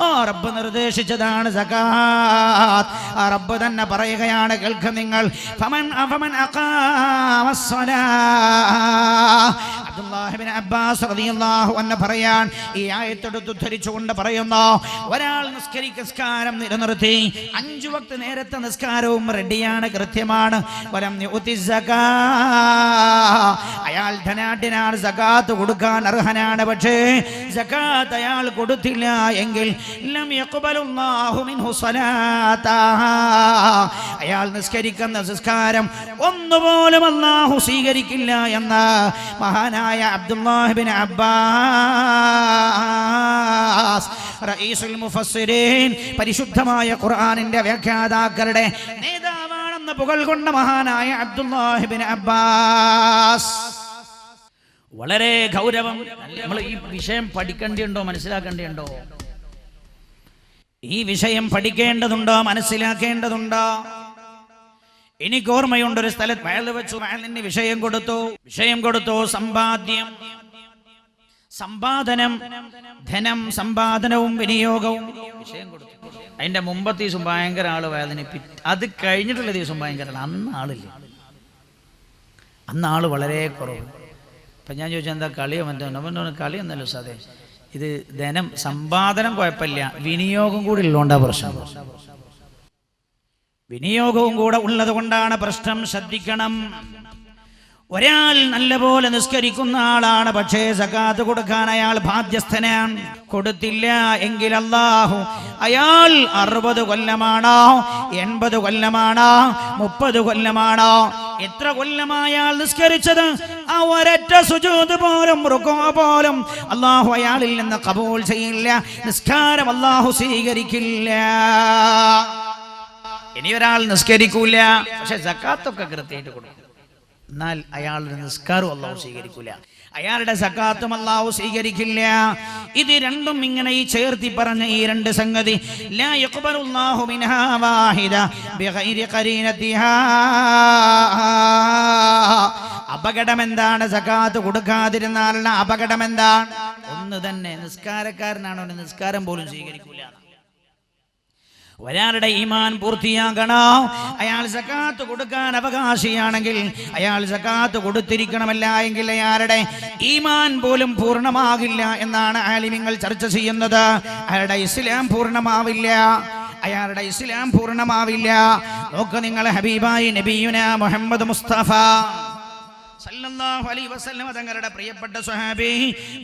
ഓ റബ്ബ് നിർദ്ദേശിച്ചതാണ് സകാത്ത്. ആ റബ്ബ് തന്നെ പറയുകയാണ്, കേൾക്കും നിങ്ങൾ. ഫമൻ അഖാമസ് സ്വലാഹ്. അബ്ദുല്ലാഹ് ഇബ്നു അബ്ബാസ് റളിയല്ലാഹു അൻഹു പറയാൻ, ഈ ആയത്തെടുത്ത് ഉദ്ധരിച്ചുകൊണ്ട് പറയുന്നു, ഒരാൾ നിസ്കാരം നിലനിർത്തി 5 വക്ത് നേരത്തെ നിസ്കാരവും റെഡിയാണ്, കൃത്യമാണ്. വലം യുതി സകാത്ത്, അയാൾ ധനാഢ്യനാണ്, സകാത്ത് കൊടുക്കാൻ അർഹനാണ്. പക്ഷേ സകാത്ത് അയാൾ കൊടുത്തില്ല എങ്കിൽ ലം യഖ്ബലുല്ലാഹു മിൻഹു സ്വലാതഹ, അയാൾ നിസ്കരിക്കുന്ന നിസ്കാരം ഒന്നുപോലും അല്ലാഹു സ്വീകരിക്കില്ല എന്ന് മഹാനായ അബ്ദുല്ലാഹ് ഇബ്നു അബ്ബാസ് റഈസുൽ മുഫസ്സിരീൻ, പരിശുദ്ധമായ ഖുർആനിന്റെ വ്യാഖ്യാതാക്കളുടെ നേതാവാണെന്ന് പുകഴ്കൊണ്ട മഹാനായ അബ്ദുല്ലാഹ് ഇബ്നു അബ്ബാസ്. വളരെ ഗൗരവം. നമ്മൾ ഈ വിഷയം പഠിക്കേണ്ടതുണ്ടോ, മനസ്സിലാക്കേണ്ടതുണ്ടോ? ഈ വിഷയം പഠിക്കേണ്ടതുണ്ടോ, മനസ്സിലാക്കേണ്ടതുണ്ടോ? എനിക്ക് ഓർമ്മയുണ്ട്, ഒരു സ്ഥലത്ത് വയൽ വെച്ചു, വയലിന് വിഷയം കൊടുത്തു സമ്പാദ്യം, സമ്പാദനം, ധനം, സമ്പാദനവും വിനിയോഗവും വിഷയം കൊടുത്തു. അതിന്റെ മുമ്പത്തെ ദിവസം ഭയങ്കര ആള് വേദന, അത് കഴിഞ്ഞിട്ടുള്ള ദിവസം ഭയങ്കര അന്ന് ആളില്ല, അന്ന് ആള് വളരെ കുറവ്. അപ്പം ഞാൻ ചോദിച്ചാൽ എന്താ കളിയോ മറ്റോ? കളിയൊന്നല്ലോ സാധേ, ഇത് ധനം സമ്പാദനം കുഴപ്പമില്ല, വിനിയോഗം കൂടി ഉള്ളതുകൊണ്ടാ പ്രശ്നം. വിനിയോഗവും കൂടെ ഉള്ളത് കൊണ്ടാണ് പ്രശ്നം. ശ്രദ്ധിക്കണം. ഒരാൾ നല്ലപോലെ നിസ്കരിക്കുന്ന ആളാണ്, പക്ഷേ സകാത്ത് കൊടുക്കാൻ അയാൾ ബാധ്യസ്ഥനാണ്. കൊടുത്തില്ല എങ്കിൽ അല്ലാഹു അയാൾ 60 കൊല്ലമാണോ 80 കൊല്ലമാണോ 30 കൊല്ലമാണോ എത്ര കൊല്ലമായാൽ നിസ്കരിച്ചത്, ആ ഒരൊറ്റ സുജൂദ് പോലും റുകൂ പോലും അല്ലാഹു അയാളിൽ നിന്ന് ഖബൂൽ ചെയ്യില്ല. നിസ്കാരം അല്ലാഹു സ്വീകരിക്കില്ല. ഇനി ഒരാൾ നിസ്കരിക്കൂല, പക്ഷെ സകാത്തൊക്കെ കൃത്യമായിട്ട് കൊടുക്കും, എന്നാൽ അയാളുടെ നിസ്കാരം അല്ലാഹു സ്വീകരിക്കൂല, അയാളുടെ സകാത്തും അല്ലാഹു സ്വീകരിക്കില്ല. ഇത് രണ്ടും ഇങ്ങനെ ഈ ചേർത്തി പറഞ്ഞ ഈ രണ്ട് സംഗതി, ലാ യഖ്ബലുല്ലാഹു മിൻഹാ വാഹിദ ബിഗൈരി ഖരീനതിഹാ. അപകടം എന്താണ്? സകാത്ത് കൊടുക്കാതിരുന്നാലുള്ള അപകടം എന്താണ്? ഒന്ന് തന്നെ, നിസ്കാരക്കാരനാണോ നിസ്കാരം പോലും സ്വീകരിക്കൂല. ഒരാളുടെ ഈമാൻ പൂർത്തിയാകണോ, അയാൾ സകാത്ത് കൊടുക്കാൻ അവകാശിയാണെങ്കിൽ അയാൾ സകാത്ത് കൊടുത്തിരിക്കണമല്ല എങ്കിൽ അയാളുടെ ഈമാൻ പോലും പൂർണ്ണമാകില്ല എന്നാണ് ആലിമീങ്ങൾ ചർച്ച ചെയ്യുന്നത്. അയാളുടെ ഇസ്ലാം പൂർണ്ണമാവില്ല, അയാളുടെ ഇസ്ലാം പൂർണ്ണമാവില്ല. നോക്ക് നിങ്ങൾ, ഹബീബായി നബിയുനാ മുഹമ്മദ് മുസ്തഫ സല്ലല്ലാഹു അലൈഹി വസല്ലം തങ്ങളുടെ പ്രിയപ്പെട്ട സ്വഹാബി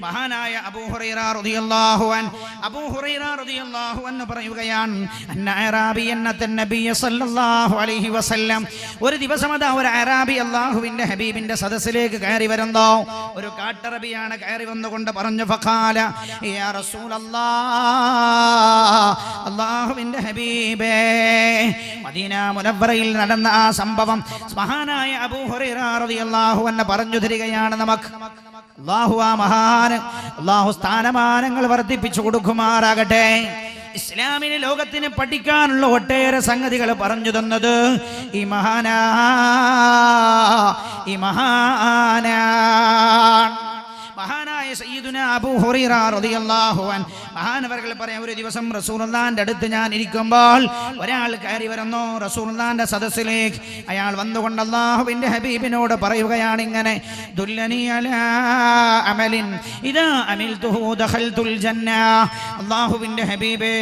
മഹാനായ അബൂ ഹുറൈറ റളിയല്ലാഹു അൻഹു, അബൂ ഹുറൈറ റളിയല്ലാഹു അൻഹു പറയുകയാണ്, അന്ന അറാബിയന്നത നബി സല്ലല്ലാഹു അലൈഹി വസല്ലം, ഒരു ദിവസം അതാ ഒരു അറാബി അല്ലാഹുവിന്റെ ഹബീബിന്റെ സദസ്സിലേക്ക് കയറി വരുന്നു. ഒരു കാട്ടറബിയാണ് കയറി വന്നുകൊണ്ട് പറഞ്ഞു, ഫഖാല യാ റസൂലല്ലാഹ്, അല്ലാഹുവിന്റെ ഹബീബേ. മദീന മുനവ്വറയിൽ നടന്ന ആ സംഭവം മഹാനായ അബൂ ഹുറൈറ റളിയല്ലാഹു അൻഹു പറഞ്ഞു തരികയാണ് നമുക്ക്. അല്ലാഹു ആ മഹാൻ, അല്ലാഹു സ്ഥാനമാനങ്ങൾ വർദ്ധിപ്പിച്ചു കൊടുക്കുമാറാകട്ടെ. ഇസ്ലാമിന് ലോകത്തിന് പഠിക്കാനുള്ള ഒട്ടേറെ സംഗതികൾ പറഞ്ഞു തന്നത് ഈ മഹാനായ സയ്യിദുനാ അബൂ ഹുറൈറ റളിയല്ലാഹു അൻഹു മഹാനവർകൾ പറയാം, ഒരു ദിവസം റസൂലുള്ളാഹിന്റെ അടുത്ത് ഞാൻ ഇരിക്കുമ്പോൾ ഒരാൾ കയറി വരുന്നു റസൂലുള്ളാഹിന്റെ സദസ്സിലേക്ക്. അയാൾ വന്നുകൊണ്ട് അല്ലാഹുവിന്റെ ഹബീബിനോട് പറയുകയാണ് ഇങ്ങനെ, ദുല്ലനി അലാ അമലിൻ ഇദാ അമിൽതുഹു ദഖൽതുൽ ജന്ന. അല്ലാഹുവിന്റെ ഹബീബേ,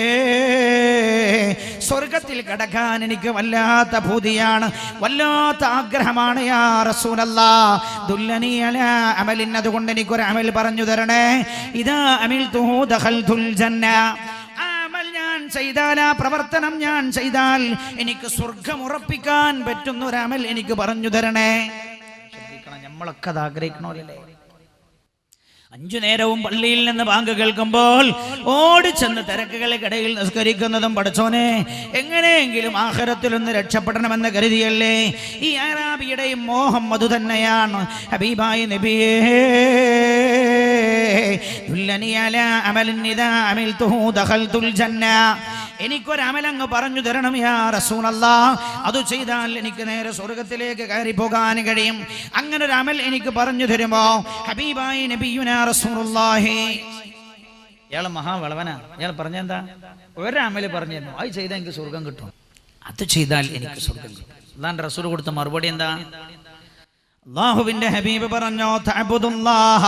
സ്വർഗ്ഗത്തിൽ കടക്കാൻ എനിക്ക് വല്ലാത്ത ഭൂതിയാണ്, വല്ലാത്ത ആഗ്രഹമാണ് യാ റസൂലല്ലാഹ്. ദുല്ലനി അലാ അമലിൻ, അതുകൊണ്ട് എനിക്കൊരു അമൽ പറഞ്ഞു തരണേ. ഇദാ അമിൽതുഹു ദഖൽതുൽ ജന്ന. അമൽ ഞാൻ ചെയ്താൽ, ആ പ്രവർത്തനം ഞാൻ ചെയ്താൽ എനിക്ക് സ്വർഗം ഉറപ്പിക്കാൻ പറ്റുന്ന ഒരു അമൽ എനിക്ക് പറഞ്ഞു തരണേ. ശ്രദ്ധിക്കണം, നമ്മളൊക്കെ അത് ആഗ്രഹിക്കണമല്ലേ? 5 നേരവും പള്ളിയിൽ നിന്ന് ബാങ്ക് കേൾക്കുമ്പോൾ ഓടിച്ചെന്ന് തിരക്കുകൾക്കിടയിൽ നിസ്കരിക്കുന്നതും, പടച്ചോനെ എങ്ങനെയെങ്കിലും ആഖിറത്തിലൊന്ന് രക്ഷപ്പെടണമെന്ന് കരുതിയല്ലേ. ഈ അറാബിയുടെയും മോഹം അത് തന്നെയാണ്. ഹബീബായ നബിയേ, ദുല്ലനി അലാ അമലിൻ ഇദാ അമിൽതുഹു ദഖൽതുൽ ജന്ന. എനിക്കൊരമലങ്ങ് പറഞ്ഞു തരണം യാ റസൂലല്ലാഹ്, അത് ചെയ്താൽ എനിക്ക് നേരെ സ്വർഗത്തിലേക്ക് കയറി പോകാൻ കഴിയും. അങ്ങനെ ഒരു അമൽ എനിക്ക് പറഞ്ഞു തരുമോ? ഹബീബായി നബിയുനാ റസൂലുള്ളാഹി. ഇയാൾ മഹാവളവനാ. ഇയാൾ പറഞ്ഞെന്താ? ഒരമല് പറഞ്ഞു തരുന്നു, അത് ചെയ്താൽ എനിക്ക് സ്വർഗം കിട്ടും, അത് ചെയ്താൽ എനിക്ക് സ്വർഗം കിട്ടും. അല്ലാണ്ട് റസൂൽ കൊടുത്ത മറുപടി എന്താ? അല്ലാഹുവിന്റെ ഹബീബ് പറഞ്ഞു, തഅബുദുല്ലാഹ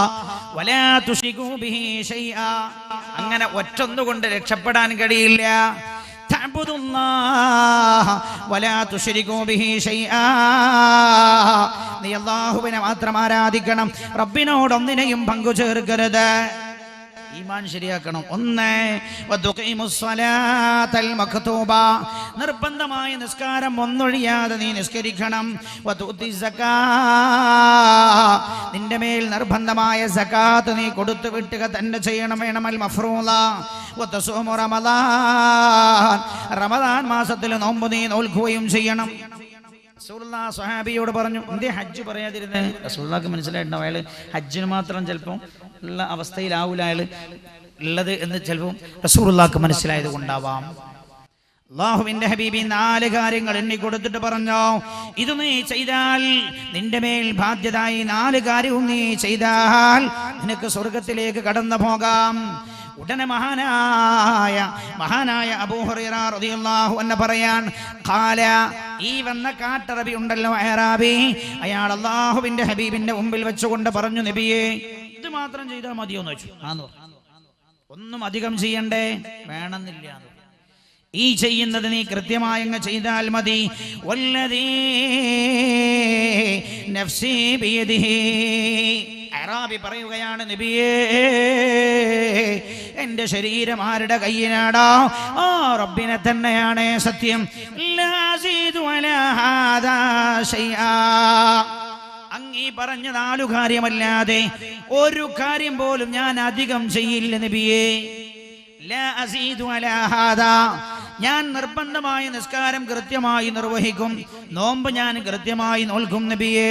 വലാ തുശ്രികൂ ബിഹി ശൈആ. അങ്ങനെ ഒറ്റൊന്നുകൊണ്ട് രക്ഷപ്പെടാൻ കഴിയില്ല. തഅബുദുല്ലാഹ വലാ തുശ്രികൂ ബിഹി ശൈആ. നീ അല്ലാഹുവിനെ മാത്രം ആരാധിക്കണം, റബ്ബിനോട് ഒന്നിനെയും പങ്കു ചേർക്കരുത്. ഈമാൻ ശരിയാക്കണം. 1 വതുഖീമുസ്സലാത്തൽ മക്തൂബ, നിർബന്ധമായ നിസ്കാരം ഒന്നൊഴിയാതെ നീ നിസ്കരിക്കണം. വതുതി സക്കാ, നിന്റെ മേൽ നിർബന്ധമായ സകാത്ത് നീ കൊടുത്തു വിട്ടുക തന്നെ ചെയ്യണം, വേണമൽ മഫ്റൂള. വതസൂമു റമളാൻ, റമളാൻ മാസത്തിൽ നോമ്പ് നീ നോൽക്കുകയും ചെയ്യണം. റസൂലുള്ളാഹി സ്വഹാബിയോട് പറഞ്ഞു, എന്തേ ഹജ്ജ് പറയാതിരുന്നേ? റസൂലുള്ളാഹിക്ക് മനസ്സിലായിട്ടുണ്ടാവും അയാൾ ഹജ്ജിന് മാത്രം ചിലപ്പോൾ ഉള്ള അവസ്ഥയിലാവൂല അയാൾ ഉള്ളത് എന്ന് ചിലപ്പോൾ റസൂലുള്ളാഹിക്ക് മനസ്സിലായത് കൊണ്ടാവാം. അല്ലാഹുവിന്റെ ഹബീബി 4 കാര്യങ്ങൾ എണ്ണി കൊടുത്തിട്ട് പറഞ്ഞു, ഇത് നീ ചെയ്താൽ നിന്റെ മേൽ ബാധ്യതയായി 4 കാര്യവും നീ ചെയ്താൽ നിനക്ക് സ്വർഗത്തിലേക്ക് കടന്നു പോകാം. ഉടനെ മഹാനായ അബൂ ഹുറൈറ റളിയല്ലാഹു അൻഹു പറയാൻ, ഖാല, ഈ വന്ന കാട്ടറബി ഉണ്ടല്ലോ അറാബി, അയാൾ അല്ലാഹുവിന്റെ ഹബീബിന്റെ മുമ്പിൽ വെച്ചുകൊണ്ട് പറഞ്ഞു, നബിയേ, ഇത് മാത്രം ചെയ്താൽ മതിയോ എന്ന് വെച്ചു. ഒന്നും അധികം ചെയ്യണ്ടേ? വേണമെന്നില്ല. ഈ ചെയ്യുന്നത് നീ കൃത്യമായി അങ്ങ് ചെയ്താൽ മതി. വല്ലദീ നഫ്സി ബിയദിഹി, അറാബി പറയുകയാണ്, നബിയേ എന്റെ ശരീരം ആരുടെ കയ്യിലാണോ ആ റബ്ബിനെ തന്നെയാണ് സത്യം. ലാ അസീദു അലാ ഹാദാ ശൈആ, അങ്ങീ പറഞ്ഞ 4 കാര്യമല്ലാതെ ഒരു കാര്യം പോലും ഞാൻ അധികം ചെയ്യില്ല നബിയേ. ലാ അസീദു അലാ ഹാദാ, ഞാൻ നിർബന്ധമായ നിസ്കാരം കൃത്യമായി നിർവഹിക്കും, നോമ്പ് ഞാൻ കൃത്യമായി നോൽക്കും നബിയേ,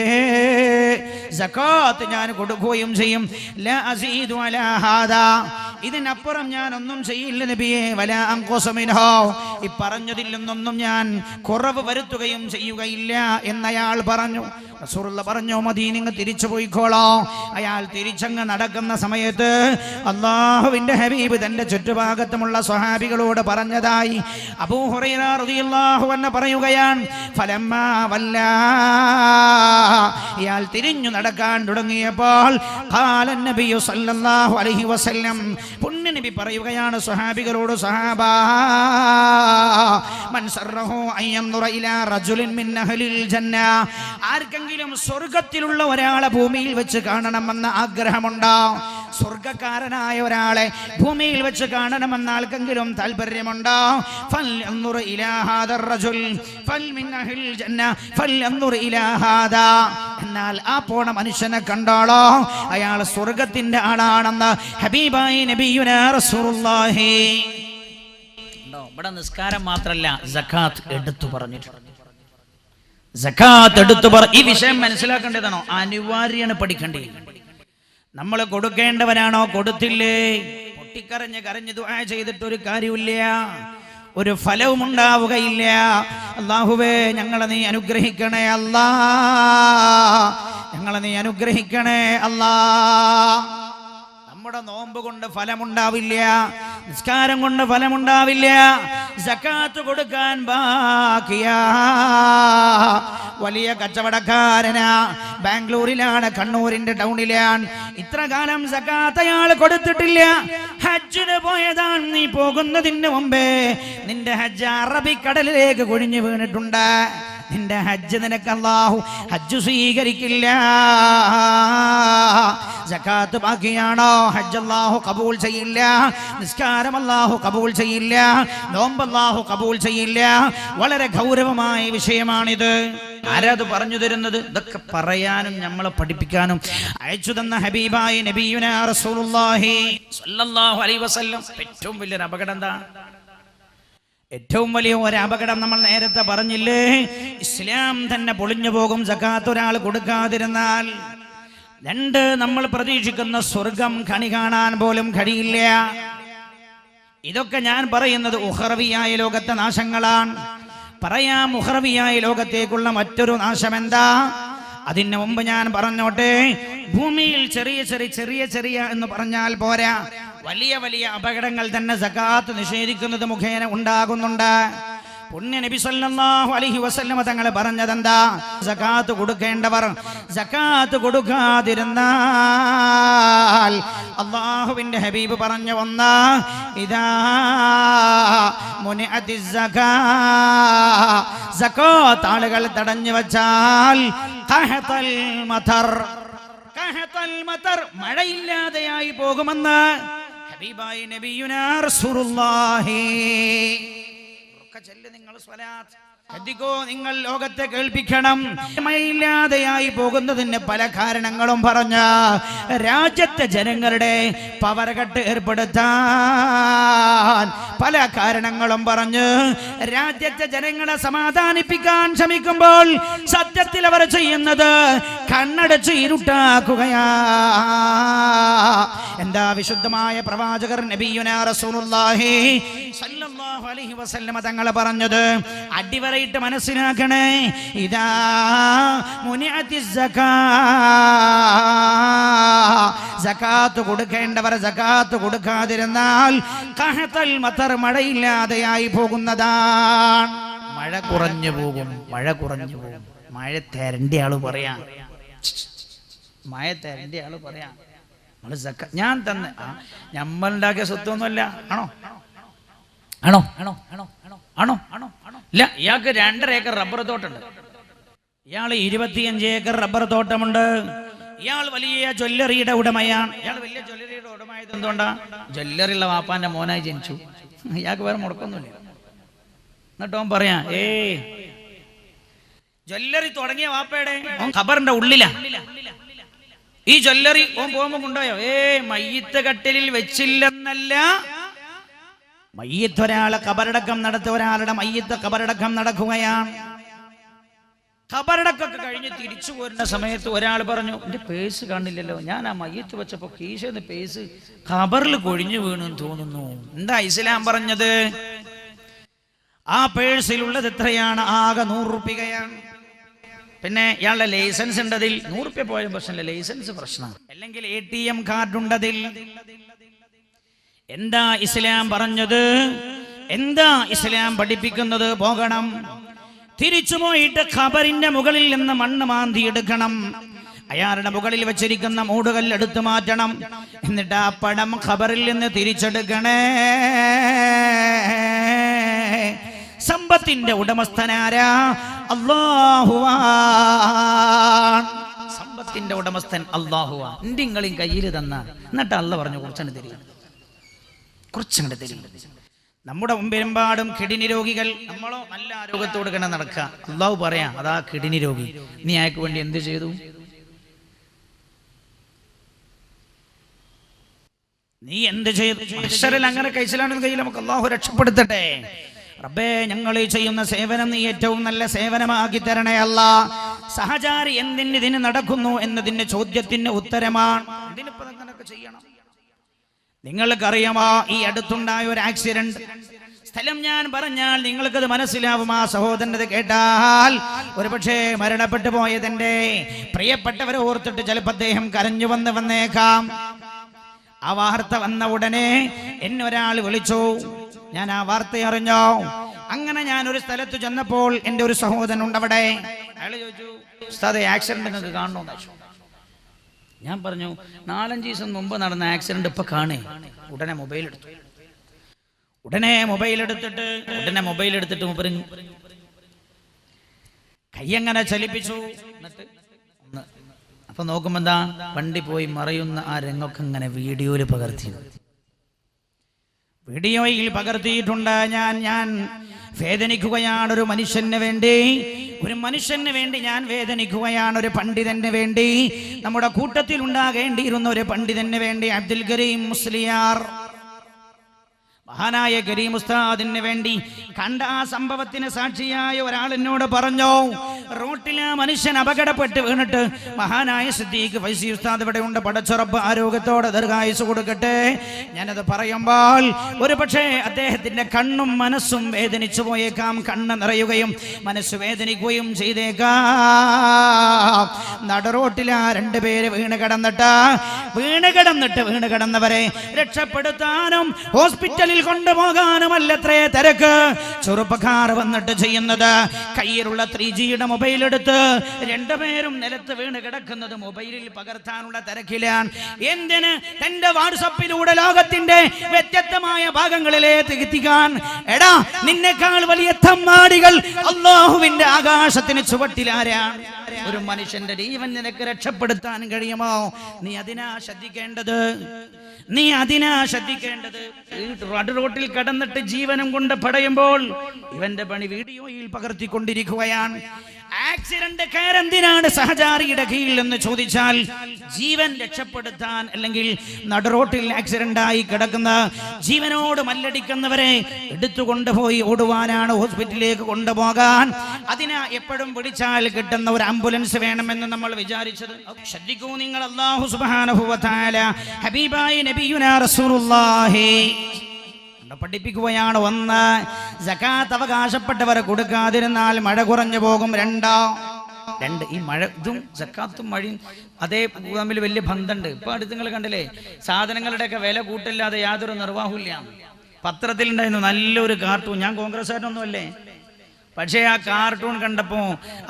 സകാത്ത് ഞാൻ കൊടുക്കുകയും ചെയ്യും. ലാ അസീദു അലാ ഹാദാ, ഇതിനപ്പുറം ഞാൻ ഒന്നും ചെയ്യില്ല നബിയേ. വലാ അൻഖുസു മിൻഹു, ഈ പറഞ്ഞതിൽ നിന്നൊന്നും ഞാൻ കുറവ് വരുത്തുകയും ചെയ്യുകയില്ല എന്നയാൾ പറഞ്ഞു. റസൂലുള്ള പറഞ്ഞു, മദീ നിങ്ങൾ തിരിച്ചു പോയിക്കോളോ. അയാൾ തിരിച്ചങ്ങ് നടക്കുന്ന സമയത്ത് അല്ലാഹുവിന്റെ ഹബീബ് തന്റെ ചുറ്റുഭാഗത്തുമുള്ള സ്വഹാബികളോട് പറഞ്ഞതായി അബൂ ഹുറൈറ റളിയല്ലാഹു അൻഹു പറയുകയാണ്. ഫലമ്മാ വല്ലാ, ഇയാൾ തിരിഞ്ഞു നടക്കാൻ തുടങ്ങിയപ്പോൾ ഖാല നബിയു സല്ലല്ലാഹു അലൈഹി വസല്ലം, പുണ്യ നബി പറയുകയാണ് സ്വഹാബികളോട്, സഹാബാ മൻ സറഹു അയ്യൻദുറ ഇലാ റജുലിൻ മിൻ അഹ്ലിൽ ജന്ന, ആർക്കെങ്കിലും സ്വർഗ്ഗത്തിലുള്ള ഒരാളെ ഭൂമിയിൽ വെച്ച് കാണണമെന്ന ആഗ്രഹമുണ്ടോ? സ്വർഗ്ഗക്കാരനായ ഒരാളെ ഭൂമിയിൽ വെച്ച് കാണണമെന്ന ആർക്കെങ്കിലും താല്പര്യമുണ്ടോ? ഫൽയൻദുർ ഇലാ ഹാദർ റജുൽ ഫൽ മിൻ അഹ്ലിൽ ജന്ന ഫൽയൻദുർ ഇലാ ഹാദാ, എന്നാൽ ആ പോണ മനുഷ്യനെ കണ്ടോളോ, അയാൾ സ്വർഗ്ഗത്തിന്റെ ആളാണെന്ന് ഹബീബായി നബിയുനാ റസൂലുള്ളാഹി. ഇവിടെ നിസ്കാരം മാത്രല്ല, സകാത്ത് എടുത്തു പറഞ്ഞിട്ടുണ്ട്. സകാത്ത് എടുത്തു ഈ വിഷയം മനസ്സിലാക്കേണ്ടതാണോ? അനിവാര്യമാണ്, പഠിക്കേണ്ടത്. നമ്മൾ കൊടുക്കേണ്ടവനാണോ? കൊടുത്തില്ലേ പൊട്ടിക്കരഞ്ഞ് കരഞ്ഞ് ദുആ ചെയ്തിട്ടൊരു കാര്യമില്ല, ഒരു ഫലവും ഉണ്ടാവുകയില്ല. അല്ലാഹുവേ ഞങ്ങളെ നീ അനുഗ്രഹിക്കണേ അല്ലാ, ഞങ്ങളെ നീ അനുഗ്രഹിക്കണേ അല്ലാ. നമ്മുടെ നോമ്പ് കൊണ്ട് ഫലമുണ്ടാവില്ല, നിസ്കാരം കൊണ്ട് ഫലമുണ്ടാവില്ല, സകാത്ത് കൊടുക്കാൻ ബാക്കിയാ. വലിയ കച്ചവടക്കാരനാ, ബാംഗ്ലൂരിലാണ്, കണ്ണൂരിന്റെ ടൗണിലാണ്. ഇത്ര കാലം സകാത്ത് അയാൾ കൊടുത്തിട്ടില്ല. ഹജ്ജിന് പോയതാണ്, നീ പോകുന്നതിന് മുമ്പേ നിന്റെ ഹജ്ജ് അറബിക്കടലിലേക്ക് കൊഴിഞ്ഞു വീണിട്ടുണ്ട്. നിന്റെ ഹജ്ജ് നിനക്ക് അല്ലാഹു ഹജ്ജ് സ്വീകരിക്കില്ല. സകാത്ത് ബാക്കിയാണോ? ഹജ്ജ് അല്ലാഹു കബൂൽ ചെയ്യില്ല, നിസ്കാരം അല്ലാഹു കബൂൽ ചെയ്യില്ല, നോമ്പ് അല്ലാഹു കബൂൽ ചെയ്യില്ല. വളരെ ഗൗരവമായ വിഷയമാണിത്. ആരാത് പറഞ്ഞു തരുന്നത്? ഇതൊക്കെ പറയാനും നമ്മളെ പഠിപ്പിക്കാനും അയച്ചു തന്ന ഹബീബായി നബിയുനാ റസൂലുള്ളാഹി സ്വല്ലല്ലാഹു അലൈഹി വസല്ലം. ഏറ്റവും വലിയൊരു അപകടം എന്താ? ഏറ്റവും വലിയ ഒരു അപകടം നമ്മൾ നേരത്തെ പറഞ്ഞില്ലേ, ഇസ്ലാം തന്നെ പൊളിഞ്ഞു പോകും സകാത്ത് ഒരാൾ കൊടുക്കാതിരുന്നാൽ. 2, നമ്മൾ പ്രതീക്ഷിക്കുന്ന സ്വർഗം കണി കാണാൻ പോലും കഴിയില്ല. ഇതൊക്കെ ഞാൻ പറയുന്നത് ഉഖറവിയായ ലോകത്തെ നാശങ്ങളാണ്. പറയാം, ഉഖറവിയായ ലോകത്തേക്കുള്ള മറ്റൊരു നാശം എന്താ? അതിന് മുമ്പ് ഞാൻ പറഞ്ഞോട്ടെ, ഭൂമിയിൽ ചെറിയ ചെറിയ എന്ന് പറഞ്ഞാൽ പോരാ, വലിയ വലിയ അപകടങ്ങൾ തന്നെ സകാത്ത് നിഷേധിക്കുന്നത് മുഖേന ഉണ്ടാകുന്നുണ്ട്. പുണ്യ നബി സല്ലല്ലാഹു അലൈഹി വസല്ലം തങ്ങൾ പറഞ്ഞതെന്താ? സകാത്ത് കൊടുക്കേണ്ടവർ സകാത്ത് കൊടുക്കാതിരുന്നാൽ അല്ലാഹുവിന്റെ ഹബീബ് പറഞ്ഞു വന്ന ഇദാ മുനിഅത്തിസ് സകാത്ത് ആളുകൾ തടഞ്ഞു വച്ചാൽ ഖഹതൽ മതർ, മഴയില്ലാതെയായി പോകുമെന്ന് ഹബീബായി നബിയുനാ റസൂലുള്ളാഹി. നിങ്ങൾ സ്വലാത്ത് ശ്രദ്ധിക്കോ, നിങ്ങൾ ലോകത്തെ കേൾപ്പിക്കണം. മഴയില്ലാതെയായി പോകുന്നതിന് പല കാരണങ്ങളും പറഞ്ഞ രാജ്യത്തെ ജനങ്ങളുടെ പവരകെട്ട് ഏർപ്പെടുത്താൻ പല കാരണങ്ങളും പറഞ്ഞ് രാജ്യത്തെ ജനങ്ങളെ സമാധാനിപ്പിക്കാൻ ശ്രമിക്കുമ്പോൾ സത്യത്തിൽ അവർ ചെയ്യുന്നത് കണ്ണടച്ച് ഇരുട്ടാക്കുകയാ. എന്താ വിശുദ്ധമായ പ്രവാചകർ നബിയുനാ റസൂലുള്ളാഹി സ്വല്ലല്ലാഹു അലൈഹി വസല്ലം തങ്ങൾ പറഞ്ഞത്? അടിവരയിട്ട് മനസ്സിലാക്കണേ. ഇദാ മുനിഅത്തിസ് സകാത്ത് കൊടുക്കേണ്ടവർ സകാത്ത് കൊടുക്കാതിരുന്നാൽ ഖഹതൽ മതർ, മഴയില്ലാതെയായി പോകുന്നതാണ്. മഴ കുറഞ്ഞു പോകും. മഴ തരണ്ട ആള് പറയാം, മഴ തരണ്ട ആള് പറയാം. ഞാൻ തന്നെ നമ്മളുണ്ടാക്കിയ സ്വത്തൊന്നുമല്ല. ആണോ? ആണോ? ഇല്ല, ഇയാൾക്ക് 2.5 ഏക്കർ റബ്ബർ തോട്ടമുണ്ട്. ഇയാൾ 25 ഏക്കർ റബ്ബർ തോട്ടമുണ്ട്. ഇയാൾ വലിയ ജ്വല്ലറിയുടെ ഉടമയാണ്. ഇയാൾ വലിയ ജ്വല്ലറിയുടെ ഉടമയായത് എന്തുകൊണ്ടാ? ജ്വല്ലറിയുള്ള വാപ്പാന്റെ മോനായി ജനിച്ചു. ഇയാൾക്ക് വേറെ മുടക്കൊന്നുമില്ല. എന്നിട്ടോ പറയാ ജ്വല്ലറി തുടങ്ങിയ വാപ്പയുടെ ഖബറിന്റെ ഉള്ളിലാ. ഈ ജ്വല്ലറി പോകുമ്പോ കൊണ്ടുപോയോ? മയ്യിത്ത് കട്ടിലിൽ വെച്ചില്ലെന്നല്ല, മയ്യിത്ത് ഒരാളെ ഖബറടക്കം നടത്തിയ ഒരാളുടെ മയ്യിത്ത് ഖബറടക്കം നടക്കുകയാണ്. ഖബറടക്കൊക്കെ കഴിഞ്ഞ് തിരിച്ചു പോരുന്ന സമയത്ത് ഒരാൾ പറഞ്ഞു, എന്റെ പേഴ്സ് കാണില്ലല്ലോ, ഞാൻ ആ മയ്യിത്ത് വെച്ചപ്പോ കീശന്ന് പേഴ്സ് ഖബറിൽ കൊഴിഞ്ഞു വീണെന്ന് തോന്നുന്നു. എന്താ ഇസ്ലാം പറഞ്ഞത്? ആ പേഴ്സിലുള്ളത് എത്രയാണ്? ആകെ 100 രൂപയാണ്. പിന്നെ ഇയാളുടെ ലൈസൻസ് ഉണ്ടതിൽ. 100 രൂപ പോയ പ്രശ്നമില്ല, ലൈസൻസ് പ്രശ്നം. അല്ലെങ്കിൽ ATM കാർഡ് ഉണ്ടതിൽ. എന്താ ഇസ്ലാം പറഞ്ഞത്? എന്താ ഇസ്ലാം പഠിപ്പിക്കുന്നത്? പോകണം, തിരിച്ചു പോയിട്ട് ഖബറിന്റെ മുകളിൽ നിന്ന് മണ്ണ് മാന്തി എടുക്കണം. അയാളുടെ മുകളിൽ വെച്ചിരിക്കുന്ന മൂടുകല്ല് എടുത്തു മാറ്റണം. എന്നിട്ട് ആ പണം ഖബറിൽ നിന്ന് തിരിച്ചെടുക്കണേ. സമ്പത്തിന്റെ ഉടമസ്ഥനാരാ? അല്ലാഹുവാ. സമ്പത്തിന്റെ ഉടമസ്ഥൻ അല്ലാഹുവാ. നിങ്ങളെയും കയ്യിൽ തന്ന എന്നിട്ട് അല്ല പറഞ്ഞു കുറച്ചങ്ങോട്ട് തരിക, കുറച്ചങ്ങോട്ട് തരിക. നമ്മുടെ മുമ്പിലെമ്പാടും കിഡ്നി രോഗികൾ. നമ്മളോ നല്ല ആരോഗ്യത്തോട് തന്നെ നടക്കുക. അല്ലാഹു പറയാ, അതാ കിഡ്നി രോഗി, നീ അയാൾക്ക് വേണ്ടി എന്ത് ചെയ്തു? നീ എന്ത് ചെയ്തു? അക്ഷരൽ അങ്ങനെ കഴിച്ചിലാണെന്ന് കയ്യിൽ നമുക്ക് അല്ലാഹു രക്ഷപ്പെടുത്തട്ടെ. റബ്ബേ, ഞങ്ങൾ ചെയ്യുന്ന സേവനം നീ ഏറ്റവും നല്ല സേവനമാക്കി തരണേ അല്ലാ. സഹചാരി എന്തിന് നടക്കുന്നു എന്നതിന്റെ ചോദ്യത്തിന് ഉത്തരമാണ്. ഇതിനിപ്പോ അങ്ങനെയൊക്കെ ചെയ്യണം. നിങ്ങൾക്കറിയാമോ, ഈ അടുത്തുണ്ടായ ഒരു ആക്സിഡന്റ്, സ്ഥലം ഞാൻ പറഞ്ഞാൽ നിങ്ങൾക്കത് മനസ്സിലാവും. ആ സഹോദരനത് കേട്ടാൽ ഒരുപക്ഷെ മരണപ്പെട്ടു പോയതിന്റെ പ്രിയപ്പെട്ടവരെ ഓർത്തിട്ട് ചിലപ്പോൾ അദ്ദേഹം കരഞ്ഞു വന്നേക്കാം. ആ വാർത്ത വന്ന ഉടനെ എന്നെ ഒരാൾ വിളിച്ചു. ഞാൻ ആ വാർത്ത അറിഞ്ഞോ. അങ്ങനെ ഞാൻ ഒരു സ്ഥലത്ത് ചെന്നപ്പോൾ എൻ്റെ ഒരു സഹോദരൻ ഉണ്ട് അവിടെ. അയാൾ ചോദിച്ചു, ഉസ്താദേ ആക്സിഡന്റ് നിങ്ങൾക്ക് കാണണമെന്ന് ചോദിച്ചു. ഞാൻ പറഞ്ഞു, 4-5 ദിവസം മുമ്പ് നടന്ന ആക്സിഡന്റ് ഇപ്പൊ കാണേ. ഉടനെ മൊബൈൽ എടുത്തിട്ട് മുമ്പ് കൈയങ്ങനെ ചലിപ്പിച്ചു. എന്നിട്ട് അപ്പൊ നോക്കുമ്പോ എന്താ, വണ്ടി പോയി മറയുന്ന ആ രംഗമൊക്കെ ഇങ്ങനെ വീഡിയോയിൽ പകർത്തിയിട്ടുണ്ട്. ഞാൻ വേദനിക്കുകയാണ്. ഒരു മനുഷ്യന് വേണ്ടി ഞാൻ വേദനിക്കുകയാണ്. ഒരു പണ്ഡിതന് വേണ്ടി, നമ്മുടെ കൂട്ടത്തിൽ ഉണ്ടാകേണ്ടിയിരുന്ന ഒരു പണ്ഡിതന് വേണ്ടി. അബ്ദുൽ കരീം മുസ്ലിയാർ, മഹാനായ കരീം ഉസ്താദിന് വേണ്ടി കണ്ട ആ സംഭവത്തിന് സാക്ഷിയായ ഒരാൾ എന്നോട് പറഞ്ഞു, റോട്ടിൽ ആ മനുഷ്യൻ അപകടപ്പെട്ട് വീണിട്ട് മഹാനായ സിദ്ദീഖ് ഫൈസി ഉസ്താദ് ഇവിടെ ഉണ്ട്, പടച്ച റബ്ബ് ആരോഗ്യത്തോടെ ദീർഘായുസ്സ് കൊടുക്കട്ടെ. ഞാനത് പറയുമ്പോൾ ഒരു പക്ഷേ അദ്ദേഹത്തിന്റെ കണ്ണും മനസ്സും വേദനിച്ചു പോയേക്കാം. കണ്ണ് നിറയുകയും മനസ്സ് വേദനിക്കുകയും ചെയ്തേക്കാം. നടറോട്ടിൽ ആ 2 പേര് വീണ് കിടന്നവരെ രക്ഷപ്പെടുത്താനും ഹോസ്പിറ്റലിൽ കൊണ്ടുപോകാനുമല്ലത്രേ തിരക്ക്. ചെറുപ്പക്കാർ വന്നിട്ട് ചെയ്യുന്നത്, കയ്യിലുള്ള 3Gയുടെ മൊബൈൽ എടുത്ത് 2 പേരും നിലത്ത് വീണ് കിടക്കുന്നത് മൊബൈലിൽ പകർത്താനുള്ള തിരക്കിലാണ്. എന്തിന്? തന്റെ വാട്സപ്പിലൂടെ ലോകത്തിന്റെ വ്യത്യസ്തമായ ഭാഗങ്ങളിലേക്ക് എത്തിക്കാൻ. എടാ, നിന്നെക്കാൾ വലിയ തമ്മാടികൾ അല്ലാഹുവിന്റെ ആകാശത്തിന് ചുവട്ടിലാരാണ്? ഒരു മനുഷ്യന്റെ ജീവൻ നിനക്ക് രക്ഷപ്പെടുത്താൻ കഴിയുമോ? നീ അതിനാ ശ്രദ്ധിക്കേണ്ടത്. റോട്ടിൽ കടന്നിട്ട് ജീവനം കൊണ്ട് പടയുമ്പോൾ ഇവന്റെ പണി വീഡിയോയിൽ പകർത്തിക്കൊണ്ടിരിക്കുകയാണ്. ആക്സിഡന്റ് കെയർ എന്തിനാണ് സഹചാരിയുടെ കീഴിൽ എന്ന് ചോദിച്ചാൽ, ജീവൻ രക്ഷപ്പെടുത്താൻ. അല്ലെങ്കിൽ നടുറോട്ടിൽ ആക്സിഡന്റ് ആയി കിടക്കുന്ന ജീവനോട് മല്ലടിക്കുന്നവരെ എടുത്തുകൊണ്ടുപോയി ഓടുവാനാണ്, ഹോസ്പിറ്റലിലേക്ക് കൊണ്ടുപോകാൻ. അതിനാ എപ്പോഴും വിളിച്ചാൽ കിട്ടുന്ന ഒരു ആംബുലൻസ് വേണമെന്ന് നമ്മൾ വിചാരിച്ചത്. ശ്രദ്ധിക്കൂ നിങ്ങൾ, അല്ലാഹു സുബ്ഹാനഹു വ തആല ഹബീബായ നബിയുനാ റസൂലുള്ളാഹി പഠിപ്പിക്കുകയാണ്. 1, സകാത്ത് അവകാശപ്പെട്ടവരെ കൊടുക്കാതിരുന്നാൽ മഴ കുറഞ്ഞു പോകും. 2, ഈ മഴ, ഇതും സക്കാത്തും മഴയും അതേ തമ്മിൽ വലിയ ബന്ധമുണ്ട്. ഇപ്പൊ അടുത്ത് നിങ്ങൾ കണ്ടില്ലേ, സാധനങ്ങളുടെയൊക്കെ വില കൂട്ടില്ലാതെ യാതൊരു നിർവാഹമില്ല. പത്രത്തിലുണ്ടായിരുന്നു നല്ലൊരു കാർട്ടൂൺ. ഞാൻ കോൺഗ്രസ്സുകാരനൊന്നും അല്ലേ, പക്ഷേ ആ കാർട്ടൂൺ കണ്ടപ്പോ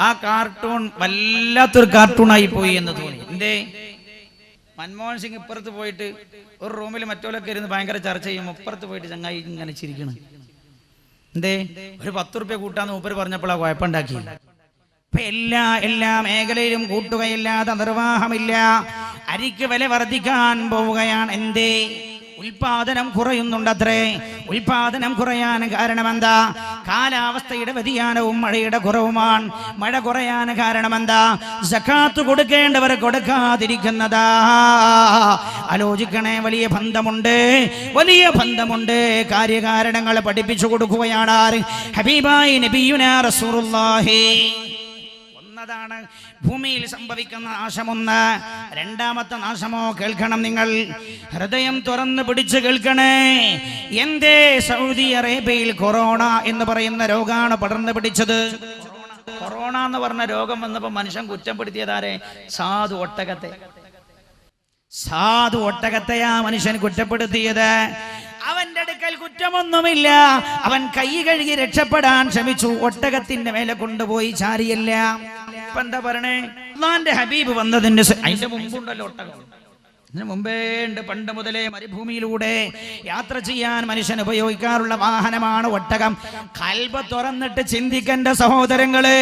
ആ കാർട്ടൂൺ വല്ലാത്തൊരു കാർട്ടൂണായി പോയി എന്ന് തോന്നി. എന്തേ? മൻമോഹൻ സിംഗ് ഇപ്പുറത്ത് പോയിട്ട് ഒരു റൂമിൽ മറ്റോലൊക്കെ ഇരുന്ന് ഭയങ്കര ചർച്ച ചെയ്യും, ഇപ്പുറത്ത് പോയിട്ട് ചങ്ങായി ഇങ്ങനെ ചിരിക്കണം. എന്തേ ഒരു 10 റുപ്യ കൂട്ടാന്ന് മൂപ്പര് പറഞ്ഞപ്പോഴാണ് കുഴപ്പമുണ്ടാക്കി. ഇപ്പൊ എല്ലാ മേഖലയിലും കൂട്ടുകയില്ലാതെ നിർവാഹമില്ല. അരിക്ക് വില വർദ്ധിക്കാൻ പോവുകയാണ്. എന്തേ? ഉൽപാദനം കുറയുന്നുണ്ടത്രേ. ഉൽപാദനം കുറയാൻ കാരണമെന്താ? കാലാവസ്ഥയുടെ വ്യതിയാനവും മഴയുടെ കുറവുമാണ്. മഴ കുറയാൻ കാരണമെന്താ? സക്കാത്ത് കൊടുക്കേണ്ടവർ കൊടുക്കാതിരിക്കുന്നതാ. ആലോചിക്കണേ, വലിയ ബന്ധമുണ്ട്. കാര്യകാരണങ്ങൾ പഠിപ്പിച്ചു കൊടുക്കുകയാണ് ഹബീബായി നബിയുനാ റസൂലുള്ളാഹി. ഒന്നതാണ് ഭൂമിയിൽ സംഭവിക്കുന്ന നാശമൊന്ന്. രണ്ടാമത്തെ നാശമോ കേൾക്കണം നിങ്ങൾ, ഹൃദയം തുറന്ന് പിടിച്ച് കേൾക്കണേ. എന്തേ സൗദി അറേബ്യയിൽ കൊറോണ എന്ന് പറയുന്ന രോഗാണ് പടർന്നു പിടിച്ചത്. കൊറോണ എന്ന് പറഞ്ഞ രോഗം വന്നപ്പോ മനുഷ്യൻ കുറ്റപ്പെടുത്തിയതാരെ? സാധു ഒട്ടകത്തെയാ മനുഷ്യൻ കുറ്റപ്പെടുത്തിയത്. അവന്റെ അടുക്കൽ കുറ്റമൊന്നുമില്ല. അവൻ കൈ കഴുകി രക്ഷപ്പെടാൻ ശ്രമിച്ചു. ഒട്ടകത്തിന്റെ മേലെ കൊണ്ടുപോയി ചാരിയല്ല. ഇപ്പൊ എന്താ പറയണേ? അല്ലാഹുവിന്റെ ഹബീബ് വന്നതിന്റെ അതിന്റെ മുമ്പുണ്ടല്ലോ ഒട്ടകം. ഇതിനു മുമ്പേ ഉണ്ട്. പണ്ട് മുതലേ മരുഭൂമിയിലൂടെ യാത്ര ചെയ്യാൻ മനുഷ്യൻ ഉപയോഗിക്കാറുള്ള വാഹനമാണ് ഒട്ടകം. ഖൽബ് തുറന്നിട്ട് ചിന്തിക്കേണ്ട സഹോദരങ്ങളെ,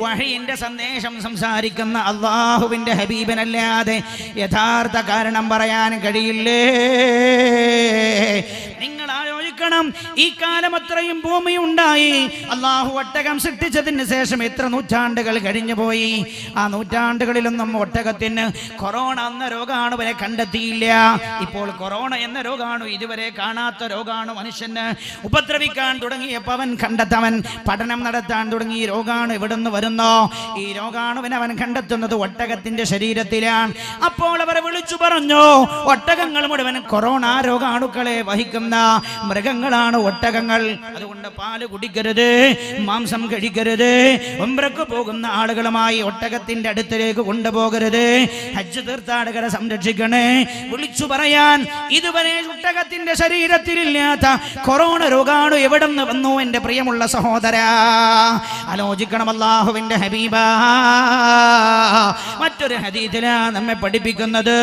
വഹയിന്റെ സന്ദേശം സംസാരിക്കുന്ന അല്ലാഹുവിന്റെ ഹബീബിനല്ലാതെ യഥാർത്ഥ കാരണം പറയാൻ കഴിയില്ലേ? നിങ്ങൾ ആലോചിക്കണം, ഈ കാലം അത്രയും ഭൂമി ഉണ്ടായി. അല്ലാഹു ഒട്ടകം സൃഷ്ടിച്ചതിന് ശേഷം എത്ര നൂറ്റാണ്ടുകൾ കഴിഞ്ഞു പോയി. ആ നൂറ്റാണ്ടുകളിലൊന്നും ഒട്ടകത്തിന് കൊറോണ എന്ന രോഗമാണ് വരെ കണ്ടെത്തിയില്ല. ഇപ്പോൾ കൊറോണ എന്ന രോഗാണു ഇതുവരെ കാണാത്ത രോഗാണു മനുഷ്യന് ഉപദ്രവിക്കാൻ തുടങ്ങിയപ്പോൾ അവൻ കണ്ടെത്തവൻ പഠനം നടത്താൻ തുടങ്ങി. ഈ രോഗാണു എവിടുന്ന് വരുന്നോ? ഈ രോഗാണുവിനെ അവൻ കണ്ടെത്തുന്നത് ഒട്ടകത്തിന്റെ ശരീരത്തിലാണ്. അപ്പോൾ അവർ വിളിച്ചു പറഞ്ഞു, ഒട്ടകങ്ങൾ മുഴുവൻ കൊറോണ രോഗാണുക്കളെ വഹിക്കുന്ന മൃഗങ്ങളാണ് ഒട്ടകങ്ങൾ. അതുകൊണ്ട് പാല് കുടിക്കരുത്, മാംസം കഴിക്കരുത്. ഉംറക്ക് പോകുന്ന ആളുകളുമായി ഒട്ടകത്തിന്റെ അടുത്തേക്ക് കൊണ്ടുപോകരുത്. ഹജ്ജ് തീർത്ഥാടകരെ സംരക്ഷിക്കണേ. വിളിച്ചു പറയാൻ ഇതുവരെ ഒട്ടകത്തിന്റെ ശരീരത്തിലില്ലാത്ത കൊറോണ രോഗാണു എവിടെ നിന്ന് വന്നു? എന്റെ പ്രിയമുള്ള സഹോദര, ആലോചിക്കണം. അല്ലാഹുവിന്റെ ഹബീബ മറ്റൊരു ഹദീസിലാ നമ്മെ പഠിപ്പിക്കുന്നത്,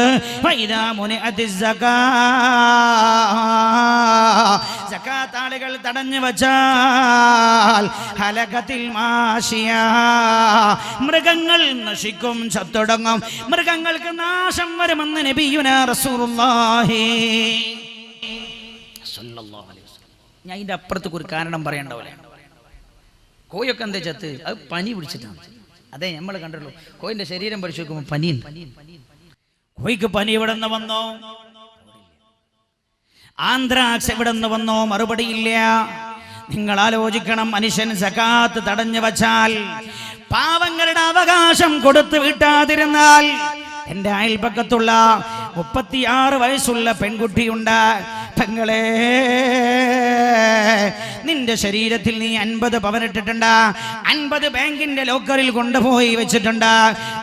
സകാത്ത് ആളുകൾ തടഞ്ഞു വച്ചാൽ ഹലകത്തിൽ മാഷിയ, മൃഗങ്ങൾ നശിക്കും, ചത്തൊടങ്ങും, മൃഗങ്ങൾക്ക് നാശം വരുമെന്ന് നബിയുനാ റസൂലുള്ളാഹി സ്വല്ലല്ലാഹു അലൈഹി വസല്ലം. ഞാൻ ഇതിന്റെ അപ്പുറത്തേക്ക് ഒരു കാരണം പറയേണ്ട പോലെ, കോയൊക്കെ എന്താ ചത്ത്? അത് പനി പിടിച്ചിട്ടാണ്. അതെ നമ്മൾ കണ്ടുള്ളൂ. കോയിന്റെ ശരീരം പരിശോധിച്ച് നോക്കുമ്പോൾ പനിയുണ്ട്. കോയിക്ക് പനി എവിടെ നിന്ന് വന്നോ? ആന്ത്രാക്സ് എവിടെ നിന്ന് വന്നോ? മറുപടിയില്ല. നിങ്ങൾ ആലോചിക്കണം, മനുഷ്യൻ സകാത്ത് തടഞ്ഞു വച്ചാൽ, പാവങ്ങളുടെ അവകാശം കൊടുത്തു വിട്ടാതിരുന്നാൽ, എന്റെ അയൽപക്കത്തുള്ള 36 വയസ്സുള്ള പെൺകുട്ടിയുണ്ട്. പെങ്ങളെ, നിന്റെ ശരീരത്തിൽ നീ 50 പവനിട്ടിട്ടുണ്ട്, 50 ബാങ്കിന്റെ ലോക്കറിൽ കൊണ്ടുപോയി വെച്ചിട്ടുണ്ട്.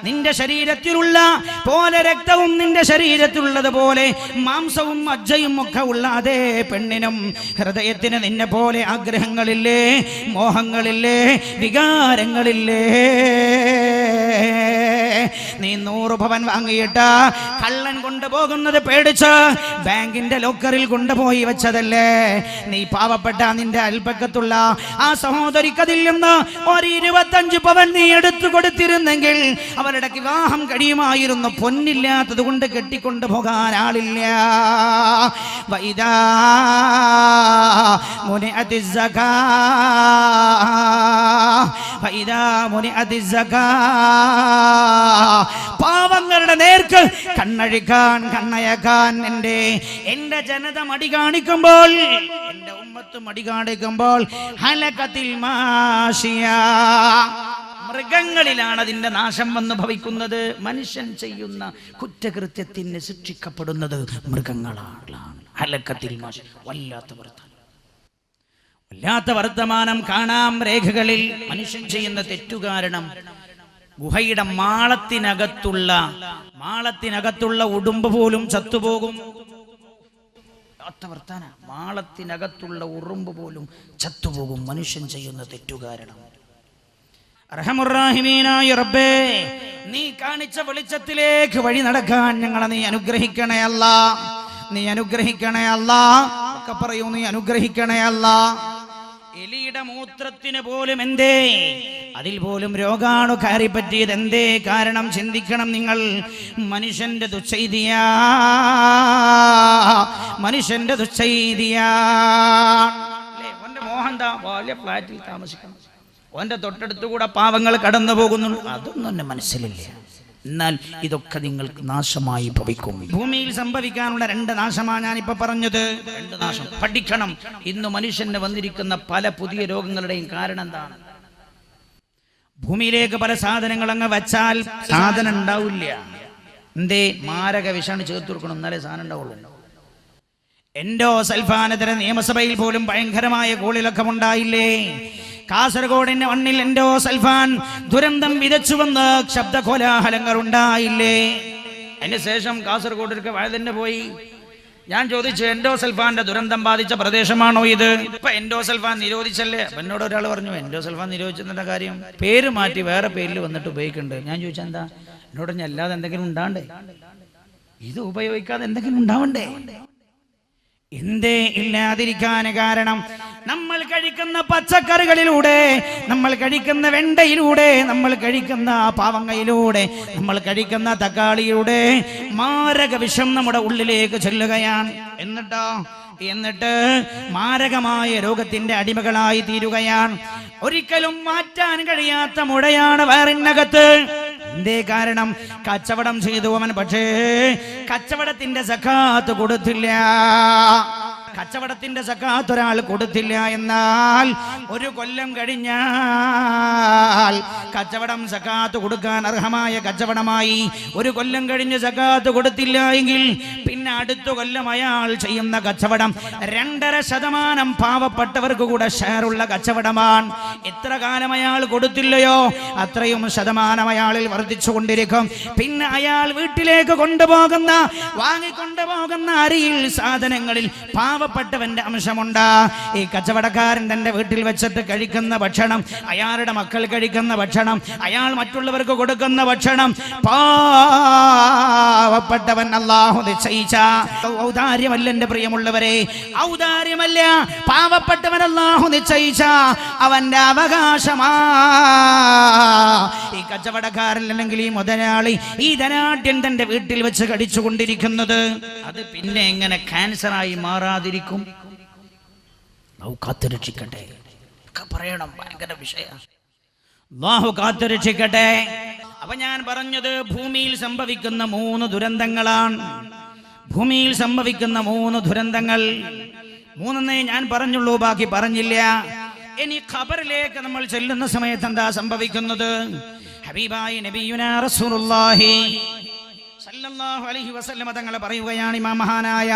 നിന്റെ ശരീരത്തിലുള്ള പോലെ രക്തവും നിന്റെ ശരീരത്തിലുള്ളത് പോലെ മാംസവും മജ്ജയും ഒക്കെ ഉള്ള അതേ പെണ്ണിനും ഹൃദയത്തിന് നിന്നെ പോലെ ആഗ്രഹങ്ങളില്ലേ, മോഹങ്ങളില്ലേ, വികാരങ്ങളില്ലേ? നീ 100 പവൻ വാങ്ങിയിട്ട് കള്ളൻ കൊണ്ടുപോകുന്നത് പേടിച്ച് ബാങ്കിന്റെ ലോക്കറിൽ കൊണ്ടുപോയി വെച്ചതല്ലേ? നീ പാവപ്പെട്ട നിന്റെ അയൽപക്കത്തുള്ള ആ സഹോദരിക്കതിൽ നിന്ന് ഒരു 25 പവൻ നീ എടുത്തു കൊടുത്തിരുന്നെങ്കിൽ അവരുടെ വിവാഹം കഴിയുമായിരുന്നു. പൊന്നില്ലാത്തത് കൊണ്ട് കെട്ടിക്കൊണ്ടു പോകാൻ ആളില്ല. വൈദാ മുനിഅത്തിസ് സകാ, വൈദാ മുനിഅത്തിസ് സകാ, പാവങ്ങളുടെ നേർക്ക് കണ്ണഴിക്കാൻ, കണ്ണയക്കാൻ എന്റെ ജനത മടി കാണിക്കുമ്പോൾ, എന്റെ ഉമ്മത്ത് മടി കാണിക്കുമ്പോൾ, ഹലകത്തിൽ മാഷിയ, മൃഗങ്ങളിലാണ് അതിന്റെ നാശം വന്ന് ഭവിക്കുന്നത്. മനുഷ്യൻ ചെയ്യുന്ന കുറ്റകൃത്യത്തിന് ശിക്ഷിക്കപ്പെടുന്നത് മൃഗങ്ങളാണ്. ഹലകത്തിൽ മാഷിയ. വല്ലാത്ത വർത്തമാനം കാണാം രേഖകളിൽ. മനുഷ്യൻ ചെയ്യുന്ന തെറ്റു കാരണം ഗുഹയുടെ മാളത്തിനകത്തുള്ള ഉടുമ്പ് പോലും ചത്തുപോകും. മാളത്തിനകത്തുള്ള ഉറുമ്പ് പോലും ചത്തുപോകും മനുഷ്യൻ ചെയ്യുന്ന തെറ്റു കാരണം. റഹ്മുർറഹീമീനായ റബ്ബേ, നീ കാണിച്ച വെളിച്ചത്തിലേക്ക് വഴി നടക്കാൻ ഞങ്ങളെ നീ അനുഗ്രഹിക്കണേ അല്ലാ. നീ അനുഗ്രഹിക്കണേ അല്ലാ. ഒക്കെ പറയൂ, നീ അനുഗ്രഹിക്കണേ അല്ലാ. എലിയുടെ മൂത്രത്തിന് പോലും എന്തേ അതിൽ പോലും രോഗാണു കയറി പറ്റിയത് എന്തേ കാരണം ചിന്തിക്കണം നിങ്ങൾ. മനുഷ്യന്റെ ദുശ്ചൈതിയാ, മനുഷ്യന്റെ ദുശ്ചൈതിയാ. ഓന്റെ മോഹന്താ വലിയ ഫ്ലാറ്റിൽ താമസിക്കണം, ഓന്റെ തൊട്ടടുത്തുകൂടെ പാവങ്ങൾ കടന്നു പോകുന്നുണ്ട്, അതൊന്നും എന്നെ മനസ്സിലില്ല. എന്നാൽ ഇതൊക്കെ നിങ്ങൾക്ക് നാശമായി ഭവിക്കും. ഭൂമിയിൽ സംഭവിക്കാനുള്ള 2 നാശമാണ് ഞാനിപ്പോ പറഞ്ഞത്. 2 നാശം പഠിക്കണം. ഇന്ന് മനുഷ്യന് വന്നിരിക്കുന്ന പല പുതിയ രോഗങ്ങളുടെയും കാരണം എന്താണ്? ഭൂമിയിലേക്ക് പല സാധനങ്ങൾ അങ്ങ് വച്ചാൽ സാധനം ഉണ്ടാവില്ല. എന്തേ? മാരക വിഷാണ് ചേർത്ത് കൊടുക്കണം, എന്നാലേ സാധനം ഉണ്ടാവുള്ളൂ. എൻഡോസൾഫാനെതിരെ നിയമസഭയിൽ പോലും ഭയങ്കരമായ ഗോളിളക്കം ഉണ്ടായില്ലേ? കാസർഗോഡിന്റെ മണ്ണിൽ എൻഡോസൾഫാൻ ദുരന്തം വിതച്ചുവന്ന് ശബ്ദ കോലാഹലങ്ങൾ ഉണ്ടായില്ലേ? അതിന് ശേഷം കാസർഗോഡ് വഴുതന്നെ പോയി. ഞാൻ ചോദിച്ചു, എൻഡോസൾഫാന്റെ ദുരന്തം ബാധിച്ച പ്രദേശമാണോ ഇത്? ഇപ്പൊ എൻഡോസൾഫാൻ നിരോധിച്ചല്ലേ? അപ്പൊ എന്നോട് ഒരാൾ പറഞ്ഞു, എൻഡോസൾഫാൻ നിരോധിച്ചതിന്റെ കാര്യം പേര് മാറ്റി വേറെ പേരിൽ വന്നിട്ട് ഉപയോഗിക്കുന്നുണ്ട്. ഞാൻ ചോദിച്ചാൽ എന്താ? എന്നോട് ഞാൻ അല്ലാതെ എന്തെങ്കിലും ഉണ്ടാണ്ടേ? ഇത് ഉപയോഗിക്കാതെ എന്തെങ്കിലും ഉണ്ടാവണ്ടേ? എന്തേ ഇല്ലാതിരിക്കാൻ കാരണം? നമ്മൾ കഴിക്കുന്ന പച്ചക്കറികളിലൂടെ, നമ്മൾ കഴിക്കുന്ന വെണ്ടയിലൂടെ, നമ്മൾ കഴിക്കുന്ന പാവങ്ങയിലൂടെ, നമ്മൾ കഴിക്കുന്ന തക്കാളിയിലൂടെ മാരക വിഷം നമ്മുടെ ഉള്ളിലേക്ക് ചെല്ലുകയാണ്. എന്നിട്ട് മാരകമായ രോഗത്തിന്റെ അടിമകളായി തീരുകയാണ്. ഒരിക്കലും മാറ്റാൻ കഴിയാത്ത മുഴയാണ് വയറിനകത്ത്. എന്തേ കാരണം? കച്ചവടം ചെയ്തു അവൻ, പക്ഷേ കച്ചവടത്തിന്റെ സക്കാത്ത് കൊടുത്തില്ല. കച്ചവടത്തിന്റെ സക്കാത്ത് ഒരാൾ കൊടുത്തില്ല. എന്നാൽ 1 കൊല്ലം കഴിഞ്ഞാൽ കച്ചവടം സക്കാത്ത് കൊടുക്കാൻ അർഹമായ കച്ചവടമായി. 1 കൊല്ലം കഴിഞ്ഞ് സക്കാത്ത് കൊടുത്തില്ല എങ്കിൽ പിന്നെ അടുത്ത കൊല്ലം അയാൾ ചെയ്യുന്ന കച്ചവടം 2.5% പാവപ്പെട്ടവർക്ക് കൂടെ ഷെയറുള്ള കച്ചവടമാണ്. എത്ര കാലം അയാൾ കൊടുത്തില്ലയോ അത്രയും ശതമാനം അയാളിൽ വർദ്ധിച്ചുകൊണ്ടിരിക്കും. പിന്നെ അയാൾ വീട്ടിലേക്ക് വാങ്ങിക്കൊണ്ടുപോകുന്ന അരിയിൽ, സാധനങ്ങളിൽ പാവപ്പെട്ടവന്റെ അംശമുണ്ട്. ഈ കച്ചവടക്കാരൻ തന്റെ വീട്ടിൽ വെച്ചിട്ട് കഴിക്കുന്ന ഭക്ഷണം, അയാളുടെ മക്കൾ കഴിക്കുന്ന ഭക്ഷണം, അയാൾ മറ്റുള്ളവർക്ക് കൊടുക്കുന്ന ഭക്ഷണം, പാവപ്പെട്ടവൻ അല്ലാഹു നിശ്ചയിച്ച ഔദാര്യമല്ല എൻ്റെ പ്രിയമുള്ളവരെ, ഔദാര്യമല്ല. പാവപ്പെട്ടവൻ അല്ലാഹു നിശ്ചയിച്ച അവന്റെ അവകാശമാ. ഈ കച്ചവടക്കാരൻ അല്ലെങ്കിൽ ഈ മുതലാളി, ഈ ധനാഢ്യൻ തന്റെ വീട്ടിൽ വെച്ച് കടിച്ചുകൊണ്ടിരിക്കുന്നത്, അത് പിന്നെ എങ്ങനെ ക്യാൻസറായി മാറാതിരിക്കും? കാത്തുരക്ഷിക്കട്ടെ. പറയണം, ഭയങ്കര വിഷയം. അല്ലാഹു കാത്തുരക്ഷിക്കട്ടെ. അപ്പൊ ഞാൻ പറഞ്ഞത് ഭൂമിയിൽ സംഭവിക്കുന്ന 3 ദുരന്തങ്ങളാണ്. ഭൂമിയിൽ സംഭവിക്കുന്ന 3 ദുരന്തങ്ങൾ. 3 ഞാൻ പറഞ്ഞുള്ളൂ, ബാക്കി പറഞ്ഞില്ല. ഇനി ഖബറിലേക്ക് നമ്മൾ ചെല്ലുന്ന സമയത്ത് എന്താ സംഭവിക്കുന്നത്? ഹബീബായ നബിയുനാ റസൂലുള്ളാഹി സല്ലല്ലാഹു അലൈഹി വസല്ലം തങ്ങൾ പറയുകയാണ്. ഇമാം മഹാനായ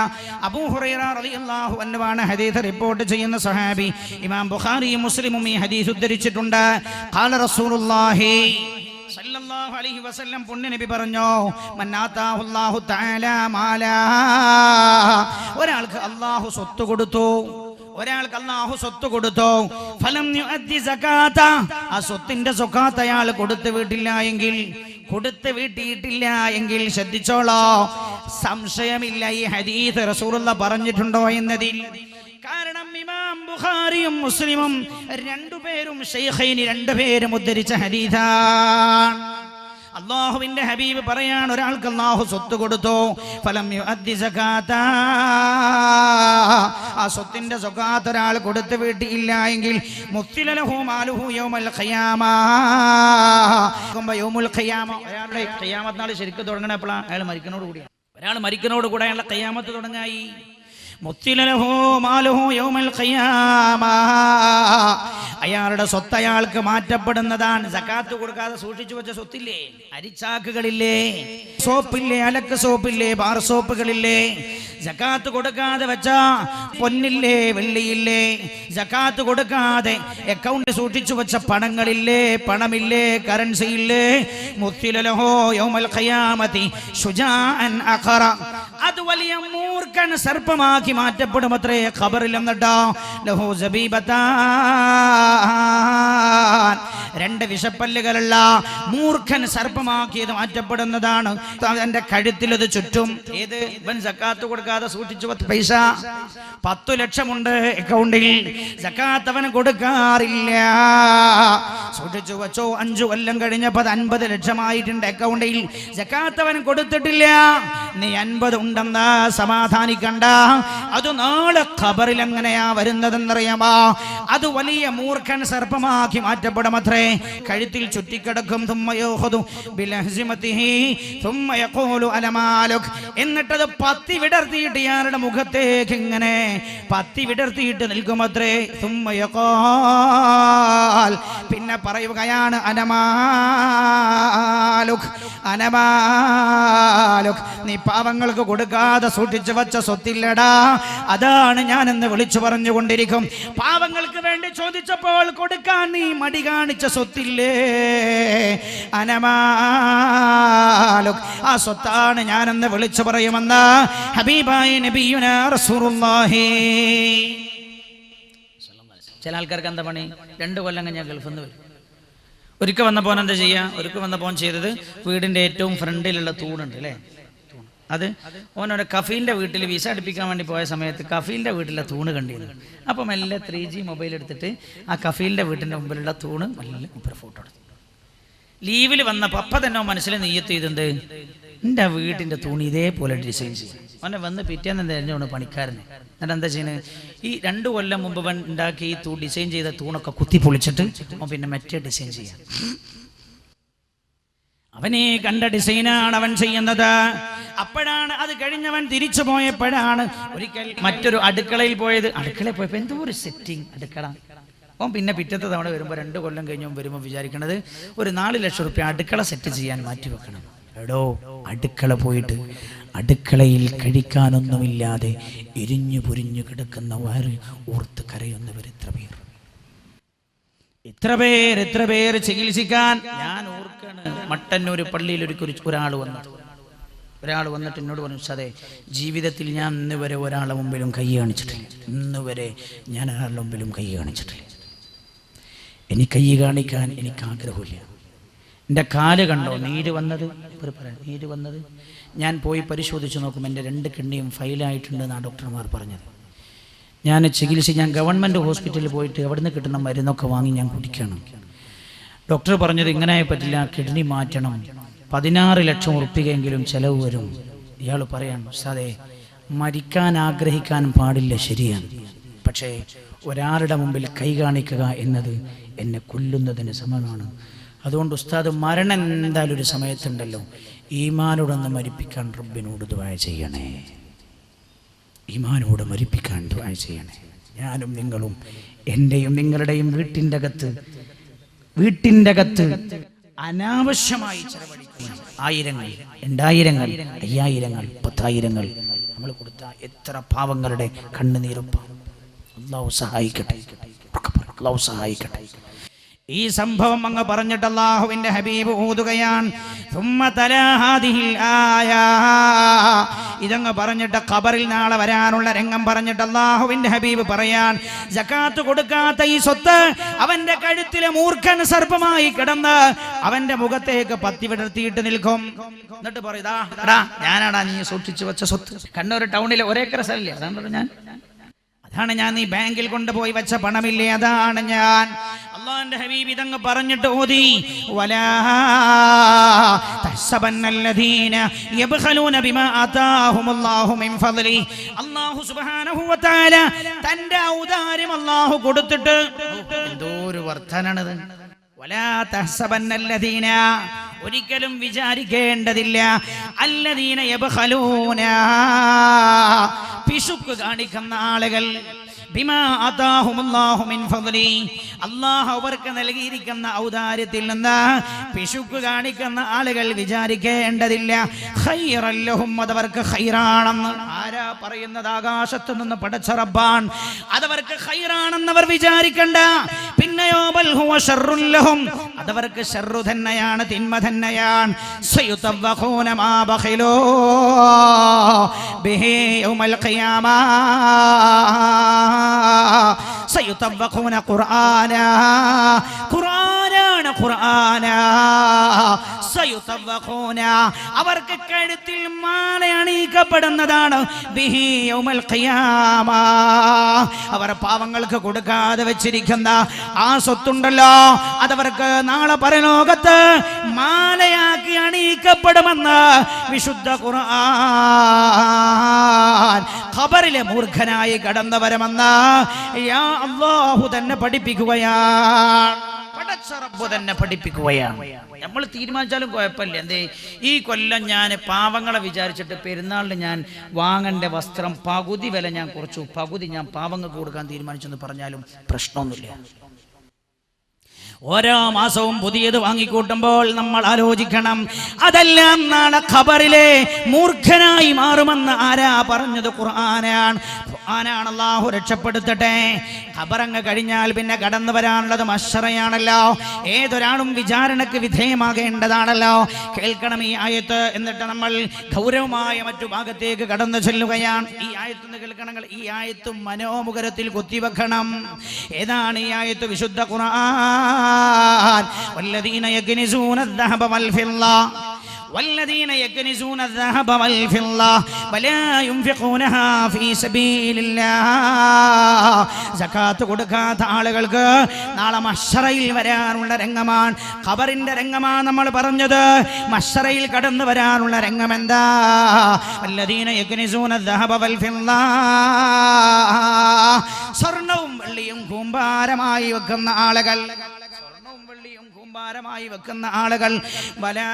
അബൂ ഹുറൈറ റളിയല്ലാഹു അൻഹു ആണ് ഹദീസ് റിപ്പോർട്ട് ചെയ്യുന്ന സ്വഹാബി. ഇമാം ബുഖാരിയും മുസ്ലിമും ഈ ഹദീസ് ഉദ്ധരിച്ചിട്ടുണ്ട്. ഖാല റസൂലുള്ളാഹി സല്ലല്ലാഹു അലൈഹി വസല്ലം പുണ്യ നബി പറഞ്ഞു, മന്നാതാഹു അല്ലാഹു തആല മാലാ, ഒരാൾക്ക് അല്ലാഹു സ്വത്ത് കൊടുത്തു, ഒരാൾക്ക് അല്ലാഹു സ്വത്ത് കൊടുത്തു, ഫലം യുഅദ്ദി സകാത, ആ സ്വത്തിന്റെ സകാത്ത് അയാൾ കൊടുത്തു വീട്ടിയിട്ടില്ല എങ്കിൽ ശ്രദ്ധിച്ചോളോ, സംശയമില്ല ഈ ഹദീസ് റസൂലുള്ളാഹി പറഞ്ഞിട്ടുണ്ടോ എന്നതിൽ. കാരണം ഇമാം ബുഖാരിയും മുസ്ലിമും രണ്ടുപേരും ഉദ്ധരിച്ച ഹദീസാണ്. അല്ലാഹുവിന്റെ ഹബീബ് പറയാണ്, ഒരാൾക്ക് അല്ലാഹു സ്വത്ത് കൊടുത്തു, ഫലം യുഅദ്ദി സകാത, ആ സ്വത്തിന്റെ സകാത്ത് ഒരാൾ കൊടുത്തു വീട്ടിയില്ല എങ്കിൽ മുസ്തില ലഹു മാലുഹു യൗമൽ ഖിയാമ, യൗമുൽ ഖിയാമ, അയാളുടെ ഖിയാമത്ത് നാൾ ശരിക്കും തുടങ്ങണപ്പോഴാണ് അയാൾ മരിക്കുന്നതോട് കൂടിയാണ്. ഒരാൾ മരിക്കുന്നതോട് കൂടെ അയാളുടെ ഖിയാമത്ത് തുടങ്ങായി. മുസ്തില ലഹു മാലുഹു യൗമൽ ഖിയാമ, അയാളുടെ സ്വത്ത് അയാൾക്ക് മാറ്റപ്പെടുന്നതാണ്. സകാത്ത് കൊടുക്കാതെ സൂക്ഷിച്ചു വെച്ച സ്വത്തില്ലേ, അരിച്ചാക്കുകളില്ലേ, സോപ്പില്ലേ, അലക്ക് സോപ്പില്ലേ, ബാർ സോപ്പുകളില്ലേ, സകാത്ത് കൊടുക്കാതെ വെച്ച പൊന്നില്ലേ, വെള്ളിയില്ലേ, സകാത്ത് കൊടുക്കാതെ അക്കൗണ്ട് സൂക്ഷിച്ചു വെച്ച പണങ്ങളില്ലേ, പണമില്ലേ, കറൻസി ഇല്ലേ, മുസ്തില ലഹു യൗമൽ ഖിയാമത്തി ശുജാഅൻ അഖറ, അത് വലിയ മൂർഖൻ സർപ്പമാക്കി മാറ്റപ്പെടും അത്രേ ഖബറിൽ. എന്നിട്ടോ ലഹു സബീബത്താൻ, രണ്ട് വിഷപ്പല്ലുകളുള്ള മൂർഖൻ സർപ്പമാക്കിയത് മാറ്റപ്പെടുന്നതാണ്. അവന്റെ കഴുത്തിലത് ചുറ്റും. ഏത് ഇവൻ സക്കാത്ത് കൊടുക്കാതെ സൂക്ഷിച്ചു പൈസ 10 ലക്ഷമുണ്ട് അക്കൗണ്ടിൽ, സക്കാത്ത് അവൻ കൊടുക്കാറില്ല. സൂക്ഷിച്ചു വെച്ചോ, 5 കൊല്ലം കഴിഞ്ഞപ്പോൾ 50 ലക്ഷമായിട്ടുണ്ട് അക്കൗണ്ടിൽ, സക്കാത്ത് അവൻ കൊടുത്തിട്ടില്ല. നീ 50 ഉണ്ടെന്ന് സമാധാനിക്കണ്ട. അത് നാളെ ഖബറിൽ എങ്ങനെയാ വരുന്നതെന്നറിയാമോ? അത് വലിയ മൂർഖൻ സർപ്പമാക്കി മാറ്റപ്പെടുമത്രേ. കഴുത്തിൽ ചുറ്റിക്കിടക്കും. എന്നിട്ടത് പത്തി വിടർത്തിയിട്ട് ഇയാളുടെ മുഖത്തേക്ക് ഇങ്ങനെ പത്തി വിടർത്തിയിട്ട് നിൽക്കുമത്രേ. പിന്നെ പറയുകയാണ് അനമാലുക് അനമാലുക്, നീ പാവങ്ങൾക്ക് കൊടുക്കാതെ സൂക്ഷിച്ചു വച്ച സ്വത്തില്ലടാ, അതാണ് ഞാനെന്ന് വിളിച്ചു പറഞ്ഞുകൊണ്ടിരിക്കും. പാവങ്ങൾക്ക് വേണ്ടി ചോദിച്ചപ്പോൾ കൊടുക്കാൻ നീ മടി കാണിച്ച സ്വത്തില്ലേ, അനമാലുക്, ആ സ്വത്താണ് ഞാനെന്ന് വിളിച്ചു പറയുമെന്ന് ഹബീബായ നബിയുനാ റസൂലുള്ളാഹി. ചില ആൾക്കാർക്ക് എന്താ പണി? 2 കൊല്ലം കഴിഞ്ഞാൽ ഗൾഫിൽ നിന്ന് വരും. ഒരിക്കൽ വന്നപ്പോൾ എന്താ ചെയ്യുക? ഒരിക്കൽ വന്നപ്പോൾ ചെയ്തത് വീടിൻ്റെ ഏറ്റവും ഫ്രണ്ടിലുള്ള തൂണുണ്ട് അല്ലേ, അത് ഓനോടെ കഫീലിൻ്റെ വീട്ടിൽ വിസ അടുപ്പിക്കാൻ വേണ്ടി പോയ സമയത്ത് കഫീലിൻ്റെ വീട്ടിലെ തൂണ് കണ്ടിരുന്നു. അപ്പം മെല്ലെ 3G മൊബൈൽ എടുത്തിട്ട് ആ കഫീലിൻ്റെ വീട്ടിൻ്റെ മുമ്പിലുള്ള തൂണ് മെല്ലെ ഫോട്ടോ എടുത്തു. ലീവിൽ വന്നപ്പോൾ അപ്പം തന്നെ മനസ്സിൽ നെയ്യത്ത് ചെയ്തെന്ത്, എൻ്റെ ആ വീട്ടിൻ്റെ തൂണ് ഇതേപോലെ ഡിസൈൻ ചെയ്യും. അവനെ വന്ന് പിറ്റേന്ന് തെരഞ്ഞോണ് പണിക്കാരനെ. എന്നിട്ട് എന്താ ചെയ്യുന്നത്? ഈ 2 കൊല്ലം മുമ്പ് അവൻ ഉണ്ടാക്കി ഈ ഡിസൈൻ ചെയ്ത തൂണൊക്കെ കുത്തി പൊളിച്ചിട്ട് അവൻ പിന്നെ മറ്റേ ഡിസൈൻ ചെയ്യാം. അവനെ കണ്ട ഡിസൈനാണ് അവൻ ചെയ്യുന്നത്. അപ്പോഴാണ് അത് കഴിഞ്ഞവൻ തിരിച്ചു പോയപ്പോഴാണ് ഒരിക്കൽ മറ്റൊരു അടുക്കളയിൽ പോയത്. അടുക്കളയിൽ പോയപ്പോൾ എന്തോ ഒരു സെറ്റിങ് അടുക്കള. അവൻ പിന്നെ പിറ്റത്തെ തവണ വരുമ്പോൾ 2 കൊല്ലം കഴിഞ്ഞ് വരുമ്പോൾ വിചാരിക്കണത് ഒരു 4 ലക്ഷം റുപ്യ അടുക്കള സെറ്റ് ചെയ്യാൻ മാറ്റി വെക്കണം. എടോ, അടുക്കള പോയിട്ട് അടുക്കളയിൽ കഴിക്കാനൊന്നുമില്ലാതെ എരിഞ്ഞു പൊരിഞ്ഞു കിടക്കുന്ന വയറ് ഓർത്ത് കരയുന്നവർ എത്ര പേര് ചികിത്സിക്കാൻ. ഞാൻ ഓർക്കാണ്, മട്ടന്നൂർ പള്ളിയിൽ ഒരാൾ വന്നിട്ട് എന്നോട് പറഞ്ഞു, അതെ ജീവിതത്തിൽ ഞാൻ ഇന്ന് വരെ ഒരാളുടെ മുമ്പിലും കൈ കാണിച്ചിട്ടില്ല, ഇന്ന് വരെ ഞാൻ ഒരാളുടെ മുമ്പിലും കൈ കാണിച്ചിട്ടില്ല. എനിക്ക് കൈ കാണിക്കാൻ എനിക്ക് ആഗ്രഹമില്ല. എൻ്റെ കാല് കണ്ടോ നീര് വന്നത്, നീര് വന്നത് ഞാൻ പോയി പരിശോധിച്ച് നോക്കും, എൻ്റെ 2 കിഡ്നിയും ഫെയിലായിട്ടുണ്ടെന്നാണ് ഡോക്ടർമാർ പറഞ്ഞത്. ഞാൻ ഗവൺമെൻറ് ഹോസ്പിറ്റലിൽ പോയിട്ട് അവിടുന്ന് കിട്ടുന്ന മരുന്നൊക്കെ വാങ്ങി ഞാൻ കുടിക്കണം. ഡോക്ടർ പറഞ്ഞത് ഇങ്ങനെ പറ്റില്ല, കിഡ്നി മാറ്റണം, 16 ലക്ഷം ഉറുപ്പികയെങ്കിലും ചിലവ് വരും. ഇയാൾ പറയാൻ, സാറേ മരിക്കാൻ ആഗ്രഹിക്കാൻ പാടില്ല, ശരിയാണ്, പക്ഷേ ഒരാളുടെ മുമ്പിൽ കൈ കാണിക്കുക എന്നത് എന്നെ കൊല്ലുന്നതിന് സമമാണ്. അതുകൊണ്ട് ഉസ്താദ് മരണം എന്തായാലും ഒരു സമയത്തുണ്ടല്ലോ, ഈമാനോടൊന്ന് മരിപ്പിക്കാൻ റബ്ബിനോട് ദുആ ചെയ്യണേ, ഈമാനോട് മരിപ്പിക്കാൻ ദുആ ചെയ്യണേ. ഞാനും നിങ്ങളും എൻ്റെയും നിങ്ങളുടെയും വീട്ടിൻ്റെ അകത്ത് അനാവശ്യമായി ചെലവഴിക്കുന്ന 1000ങ്ങൾ 2000ങ്ങൾ 5000ങ്ങൾ 10000ങ്ങൾ നമ്മൾ കൊടുത്ത എത്ര പാവങ്ങളുടെ കണ്ണുനീരൊപ്പാണ്. അല്ലാഹു സഹായിക്കട്ടെ, അല്ലാഹു സഹായിക്കട്ടെ. ഈ സംഭവം അങ്ങ് പറഞ്ഞിട്ട് അല്ലാഹുവിൻ്റെ ഹബീബ് ഓതുകയാണ്, ഇതങ്ങ് പറഞ്ഞിട്ട് ഖബറിൽ നാളെ വരാനുള്ള രംഗം പറഞ്ഞിട്ട് അല്ലാഹുവിൻ്റെ ഹബീബ് പറയാൻ, സകാത്ത് കൊടുക്കാത്ത ഈ സ്വത്ത് അവന്റെ കഴുത്തിലെ മൂർഖൻ സർപ്പമായി കിടന്ന് അവന്റെ മുഖത്തേക്ക് പത്തി വിടർത്തിയിട്ട് നിൽക്കും. എന്നിട്ട് പറയതാ, ഞാനാടാ നീ സൂക്ഷിച്ചു വെച്ച സ്വത്ത്. കണ്ണൂർ ടൗണിലെ 1 ഏക്കർ സ്ഥലല്ലേ, അതാണ് ഞാൻ നീ ബാങ്കിൽ കൊണ്ടുപോയി വെച്ച പണമില്ലേ, അതാണ് ഞാൻ. അല്ലാഹുവിന്റെ ഹബീബ് ഇതങ്ങ് പറഞ്ഞിട്ട് ഓതി, വലാ തഹ്സബന്നല്ലദീന യബ്ഖലൂന ബിമാ ആതാഹുമുല്ലാഹു മിൻ ഫദ്ലി. അല്ലാഹു സുബ്ഹാനഹു വ തആല തന്റെ ഔദാര്യം അല്ലാഹു കൊടുത്തിട്ട് എന്തോ ഒരു വർധനാണത്. വലാ തഹ്സബന്നല്ലദീന, ഒരിക്കലും വിചാരിക്കേണ്ടതില്ല, അല്ലദീന യബ്ഖലൂന, പിശുക്ക് കാണിക്കുന്ന ആളുകൾ, ബിമാ ആതാഹുമുല്ലാഹു മിൻ ഫദ്ലി, അല്ലാഹു അവർക്ക് നൽകിയിരിക്കുന്ന ഔദാര്യത്തിൽ നിന്ന് പിശുക്ക് കാണിക്കുന്ന ആളുകൾ വിചാരിക്കേണ്ടതില്ല, ഖൈറൻ ലഹും, അതവർക്ക് ഖൈറാണെന്ന്. ആരാ പറയുന്നത്? ആകാശത്തു നിന്ന് പടച്ച റബ്ബാൻ. അതവർക്ക് ഖൈറാണെന്നവർ വിചാരിക്കണ്ട. പിന്നെയോ ബൽ ഹുവ ശർറുൻ ലഹും, അതവർക്ക് ശർറു തന്നെയാണ്, തിന്മ തന്നെയാണ്. സയുതവഖൂന മാ ബഖിലൂ ബിഹി യൗമൽ ഖിയാമ സയുതവഖൂന ഖുർആന, ഖുർആനാണ് ഖുർആനാ സയുതവഖൂന അവർക്ക് കഴുത്തിൽ മാല അണിയിക്കപ്പെടുന്നതാണ് ബിഹി യൗമൽ ഖിയാമ അവർ പാവങ്ങൾക്ക് കൊടുക്കാതെ വെച്ചിരിക്കുന്ന ആ സ്വത്തുണ്ടല്ലോ അതവർക്ക് നാളെ പരലോകത്ത് മാലയാക്കി അണിയിക്കപ്പെടുമെന്ന് വിശുദ്ധ ഖുർആൻ ഖബറിലെ മൂർഖനായി കടന്നു വരുമെന്ന് യാ അല്ലാഹു തന്നെ പഠിപ്പിക്കുകയാണ്. പടച്ച റബ്ബ് തന്നെ പഠിപ്പിക്കുകയാണ്. നമ്മൾ തീരുമാനിച്ചാലും കുഴപ്പമില്ല. എന്തേ ഈ കൊല്ലം ഞാൻ പാവങ്ങളെ വിചാരിച്ചിട്ട് പെരുന്നാളിന് ഞാൻ വാങ്ങേണ്ട വസ്ത്രം പകുതി വില ഞാൻ കുറച്ചു, പകുതി ഞാൻ പാവങ്ങൾക്ക് കൊടുക്കാൻ തീരുമാനിച്ചെന്ന് പറഞ്ഞാലും പ്രശ്നമൊന്നുമില്ല. ഓരോ മാസവും പുതിയത് വാങ്ങിക്കൂട്ടുമ്പോൾ നമ്മൾ ആലോചിക്കണം, അതെല്ലാം നാളെ ഖബറിലെ മൂർഖനായി മാറുമെന്ന് ആരാ പറഞ്ഞത്? ഖുർആനാണ്. ഖുർആനാണ്. അല്ലാഹു രക്ഷപ്പെടുത്തട്ടെ. ഖബറങ്ങ് കഴിഞ്ഞാൽ പിന്നെ കടന്നു വരാനുള്ളത് മഹ്ശറയാണല്ലോ. ഏതൊരാളും വിചാരണക്ക് വിധേയമാകേണ്ടതാണല്ലോ. കേൾക്കണം ഈ ആയത്ത്. എന്നിട്ട് നമ്മൾ ഗൗരവമായ മറ്റു ഭാഗത്തേക്ക് കടന്നു ചെല്ലുകയാണ്. ഈ ആയത്ത് കേൾക്കണമെങ്കിൽ ഈ ആയത്ത് മനോമുഖരത്തിൽ കുത്തിവെക്കണം. ഏതാണ് ഈ ആയത്ത്? വിശുദ്ധ ഖുർആൻ. والذين يكنزون الذهب والفضة والذين يكنزون الذهب والفضة ولا ينفقونها في سبيل الله സകാത്ത് കൊടുക്കാത്ത ആളുകൾക്ക് നാളെ മഹ്ശറയിൽ വരാനുള്ള രംഗമാണ്, ഖബറിന്റെ രംഗമാണ് നമ്മൾ പറഞ്ഞത്. മഹ്ശറയിൽ കടന്നു വരാനുള്ള രംഗം എന്താ? വല്ലദീന യക്നിസൂന الذهب والفضة സ്വർണ്ണവും വെള്ളിയും കൂമ്പാരമായി വെക്കുന്ന ആളുകൾ, ഭാരമായി വെക്കുന്ന ആളുകൾ വലാ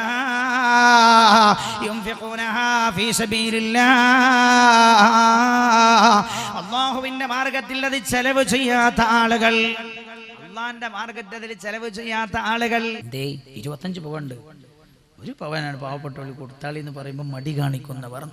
യുൻഫിഖൂനഹാ ഫീ സബീലില്ലാഹ് അല്ലാഹുവിന്റെ മാർഗ്ഗത്തിൽ അത് ചെലവ് ചെയ്യാത്ത ആളുകൾ, അല്ലാഹുവിന്റെ മാർഗ്ഗത്തിൽ ചെലവ് ചെയ്യാത്ത ആളുകൾ. 25 പവനുണ്ട്, ഒരു പവനാണ് പാവപ്പെട്ടവർക്ക് കൊടുത്താളി എന്ന് പറയുമ്പോൾ മടി കാണിക്കുന്നവർ.